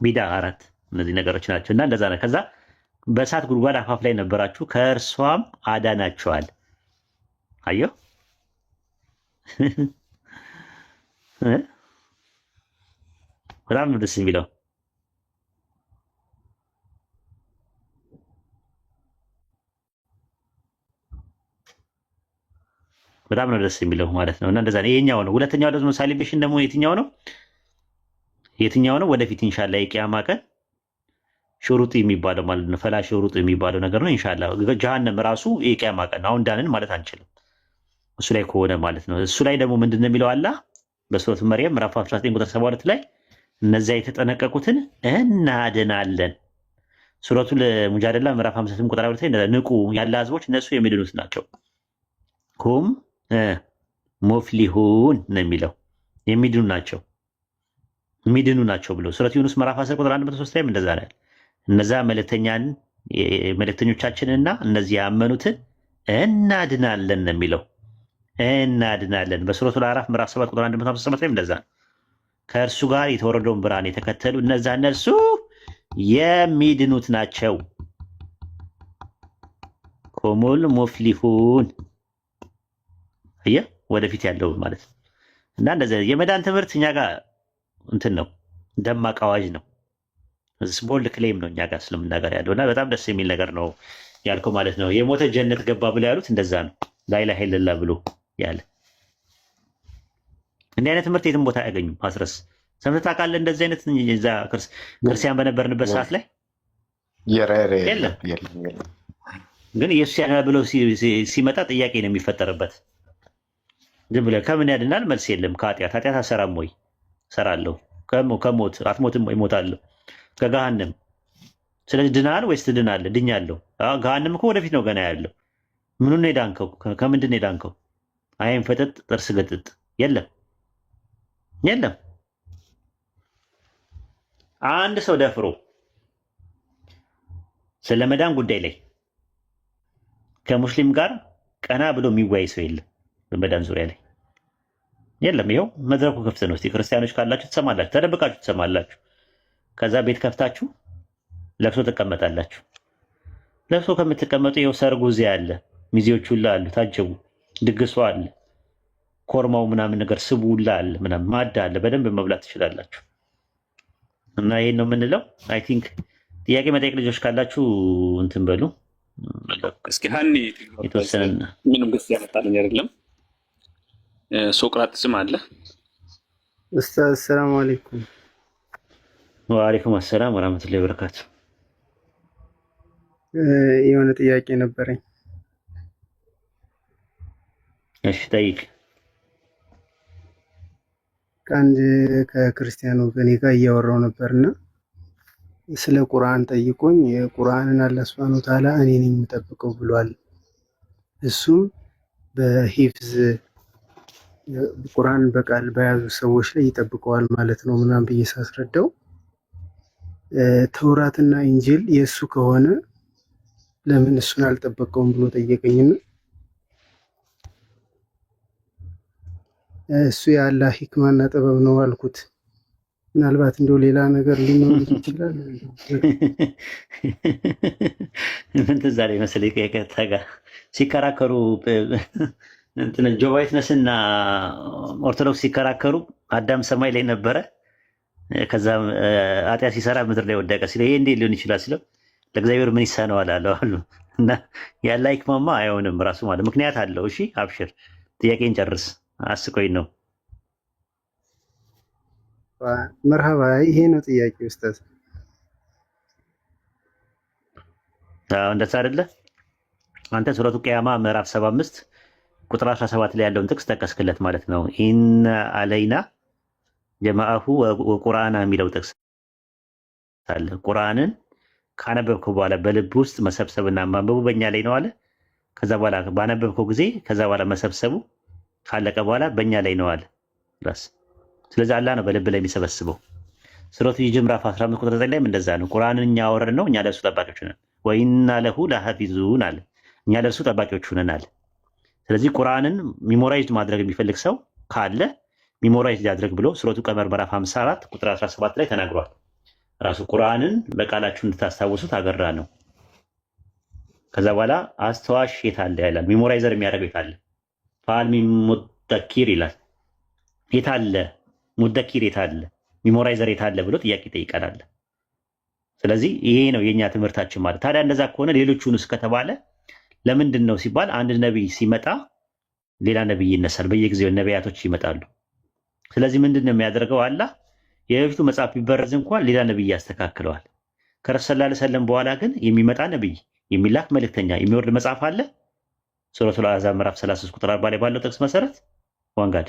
ቢዳ፣ አራት። እነዚህ ነገሮች ናቸው እና እንደዛ ነው። ከዛ በእሳት ጉድጓድ አፋፍ ላይ ነበራችሁ ከእርሷም አዳናችኋል። አየሁ በጣም ነው ደስ የሚለው። በጣም ነው ደስ የሚለው ማለት ነው። እና እንደዛ ነው። ይሄኛው ነው። ሁለተኛው ደግሞ ሳሊቬሽን ደግሞ የትኛው ነው? ወደፊት ኢንሻአላህ የቂያማ ቀን ሹሩጥ የሚባለው ማለት ነው። ፈላ ሹሩጥ የሚባለው ነገር ነው ኢንሻአላህ። ጀሃነም ራሱ የቂያማ ቀን አሁን ዳንን ማለት አንችልም እሱ ላይ ከሆነ ማለት ነው። እሱ ላይ ደግሞ ምንድን ነው የሚለው አላህ በሱረቱ መርየም ምዕራፍ 19 ቁጥር 72 ላይ እነዚያ የተጠነቀቁትን እናድናለን። ሱረቱ ሙጃደላ ምዕራፍ 58 ቁጥር 2 ላይ ንቁ ያለ ህዝቦች እነሱ የሚድኑት ናቸው። ሁም ሙፍሊሁን ነው የሚለው የሚድኑ ናቸው ብሎ ሱረቱ ዩኑስ ምዕራፍ 10 ቁጥር 103 ላይ እንደዛ ነው። እነዛ መልእክተኞቻችንና እነዚህ ያመኑትን እናድናለን ነው የሚለው። እናድናለን በሱረቱ አዕራፍ ምዕራፍ 7 ቁጥር 157 ላይ እንደዛ ነው። ከእርሱ ጋር የተወረደውን ብርሃን የተከተሉ እነርሱ የሚድኑት ናቸው። ሁሙል ሙፍሊሁን ወደፊት ያለው ማለት ነው። እና እንደዚህ የመዳን ትምህርት እኛ ጋር እንትን ነው፣ ደማቅ አዋጅ ነው፣ ቦልድ ክሌም ነው እኛ ጋር እስልምና ጋር ያለው እና በጣም ደስ የሚል ነገር ነው ያልከው ማለት ነው። የሞተ ጀነት ገባ ብሎ ያሉት እንደዛ ነው። ላኢላሃ ኢለላህ ብሎ ያለ እንዲህ አይነት ትምህርት የትም ቦታ አያገኙም። አስረስ ሰምተህ ታውቃለህ? እንደዚህ አይነት እዛ ክርስቲያን በነበርንበት ሰዓት ላይ የለም። ግን ኢየሱስ ያድናል ብሎ ሲመጣ ጥያቄ ነው የሚፈጠርበት። ዝም ብለህ ከምን ያድናል? መልስ የለም። ከኃጢአት አሰራም ወይ? እሰራለሁ። ከሞት አትሞትም ወይ? እሞታለሁ። ከገሃነም ስለዚህ ድናል ወይስ ትድናለህ? ድኛለሁ። ገሃነም እኮ ወደፊት ነው ገና ያለው። ምኑን ነው የዳንከው? ከምንድን ነው የዳንከው? አይን ፈጠጥ ጥርስ ገጥጥ የለም። አንድ ሰው ደፍሮ ስለ መዳን ጉዳይ ላይ ከሙስሊም ጋር ቀና ብሎ የሚወያይ ሰው የለም። በመዳን ዙሪያ ላይ የለም። ይኸው መድረኩ ክፍት ነው። እስቲ ክርስቲያኖች ካላችሁ ትሰማላችሁ፣ ተደብቃችሁ ትሰማላችሁ። ከዛ ቤት ከፍታችሁ ለብሶ ትቀመጣላችሁ። ለብሶ ከምትቀመጡ ይኸው ሰርጉ እዚያ አለ፣ ሚዜዎቹ ሁላ አሉ፣ ታጀቡ፣ ድግሱ አለ፣ ኮርማው ምናምን ነገር ስቡ ሁላ አለ፣ ምናምን ማዳ አለ። በደንብ መብላት ትችላላችሁ። እና ይሄን ነው የምንለው። አይ ቲንክ ጥያቄ መጠየቅ ልጆች ካላችሁ እንትን በሉ። እስኪ ሀኒ የተወሰነ ምንም ግስ ያመጣልኝ አይደለም። ሶቅራጥስም አለ። ኡስታዝ ሰላም አለይኩም። ወአለይኩም አሰላም ወራህመቱላሂ ወበረካቱ። የሆነ ጥያቄ ነበረኝ። እሺ ጠይቅ። ከአንድ ከክርስቲያን ወገኔ ጋር እያወራሁ ነበርና ስለ ቁርአን ጠይቆኝ የቁርአንን አላህ ሱብሓነሁ ወተዓላ እኔ ነኝ የምጠብቀው ብሏል። እሱም በሂፍዝ ቁርአን በቃል በያዙ ሰዎች ላይ ይጠብቀዋል ማለት ነው ምናምን ብዬ ሳስረዳው ተውራትና ኢንጂል የእሱ ከሆነ ለምን እሱን አልጠበቀውም ብሎ ጠየቀኝና እሱ የአላህ ሂክማና ጥበብ ነው አልኩት። ምናልባት እንደው ሌላ ነገር ሊኖር ይችላል። ምን ትዝ አለኝ መሰለኝ ከታ ጋር ሲከራከሩ ጆቫ ዊትነስና ኦርቶዶክስ ሲከራከሩ አዳም ሰማይ ላይ ነበረ፣ ከዛ ኃጢአት ሲሰራ ምድር ላይ ወደቀ ሲለው ይሄ እንዴት ሊሆን ይችላል ሲለው ለእግዚአብሔር ምን ይሳነዋል አለው አሉ። እና ያለ ሂክማማ አይሆንም ራሱ ማለት ምክንያት አለው። እሺ አብሽር፣ ጥያቄን ጨርስ። አስቆኝ ነው መርሃባ። ይሄ ነው ጥያቄ ኡስታዝ። እንደዛ አይደለ? አንተ ሱረቱ ቂያማ ምዕራፍ 75 ቁጥር 17 ላይ ያለውን ጥቅስ ጠቀስክለት ማለት ነው። ኢነ አለይና ጀማአሁ ወቁርአና የሚለው ጥቅስ አለ። ቁርአንን ካነበብከው በኋላ በልብ ውስጥ መሰብሰብና ማንበቡ በእኛ ላይ ነው አለ። ከዛ በኋላ ባነበብከው ጊዜ ከዛ በኋላ መሰብሰቡ ካለቀ በኋላ በእኛ ላይ ነው አለ ራስ። ስለዚህ አላህ ነው በልብ ላይ የሚሰበስበው። ሱረቱ ሂጅር ምዕራፍ 15 ቁጥር 9 ላይም እንደዛ ነው። ቁርአንን እኛ አወረድን ነው፣ እኛ ለእርሱ ጠባቂዎች ነን። ወኢና ለሁ ለሐፊዙን አለ፣ እኛ ለእርሱ ጠባቂዎች ነን አለ። ስለዚህ ቁርአንን ሚሞራይዝድ ማድረግ የሚፈልግ ሰው ካለ ሚሞራይዝድ ያድርግ ብሎ ሱረቱ ቀመር ምዕራፍ 54 ቁጥር 17 ላይ ተናግሯል። ራሱ ቁርአንን በቃላችሁ እንድታስታውሱት አገራ ነው። ከዛ በኋላ አስተዋሽ የት አለ ይላል። ሚሞራይዘር የሚያደርገው የት አለ? ፋል ሙደኪር ይላል። የት አለ ሙደኪር? የት አለ ሚሞራይዘር? የት አለ ብሎ ጥያቄ ይጠይቀናል። ስለዚህ ይሄ ነው የኛ ትምህርታችን ማለት። ታዲያ እንደዛ ከሆነ ሌሎቹንስ ከተባለ ለምንድን ነው ሲባል አንድ ነቢይ ሲመጣ ሌላ ነቢይ ይነሳል። በየጊዜው ነቢያቶች ይመጣሉ። ስለዚህ ምንድን ነው የሚያደርገው? አላህ የበፊቱ መጽሐፍ ቢበረዝ እንኳን ሌላ ነቢይ ያስተካክለዋል። ከረሱል ሰለላሁ ዐለይሂ ወሰለም በኋላ ግን የሚመጣ ነቢይ፣ የሚላክ መልእክተኛ፣ የሚወርድ መጽሐፍ አለ። ሱረቱል አሕዛብ ምዕራፍ 33 ቁጥር 40 ላይ ባለው ጥቅስ መሰረት ዋንጋድ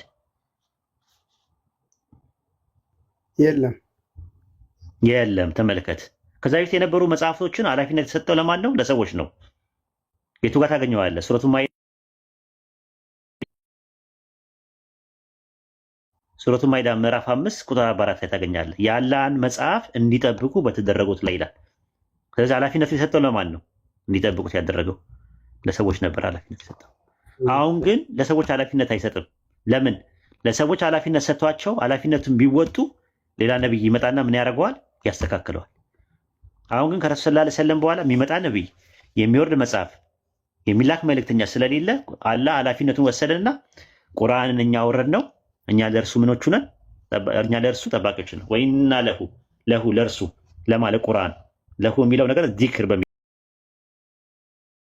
የለም። ተመልከት። ከዛ በፊት የነበሩ መጽሐፍቶችን ኃላፊነት የተሰጠው ለማን ነው? ለሰዎች ነው። የቱ ጋር ታገኘዋለህ? ሱረቱ ማይዳ ምዕራፍ 5 ቁጥር 44 ላይ ታገኛለህ። የአላህን መጽሐፍ እንዲጠብቁ በተደረጉት ላይ ይላል። ስለዚህ ኃላፊነቱ የሰጠው ለማን ነው? እንዲጠብቁት ያደረገው ለሰዎች ነበር ኃላፊነት የሰጠው። አሁን ግን ለሰዎች ኃላፊነት አይሰጥም። ለምን? ለሰዎች ኃላፊነት ሰጥቷቸው ኃላፊነቱን ቢወጡ ሌላ ነብይ ይመጣና ምን ያደርገዋል? ያስተካክለዋል። አሁን ግን ከረሱል ሰለላሁ ዐለይሂ ወሰለም በኋላ የሚመጣ ነብይ፣ የሚወርድ መጽሐፍ፣ የሚላክ መልእክተኛ ስለሌለ አላህ ኃላፊነቱን ወሰደና ቁርአንን እኛ አወረድ ነው፣ እኛ ለእርሱ ምኖቹ ነን፣ እኛ ለእርሱ ጠባቂዎች ነን። ወይና ለሁ ለእርሱ ለማለት ቁርአን ለሁ የሚለው ነገር ዚክር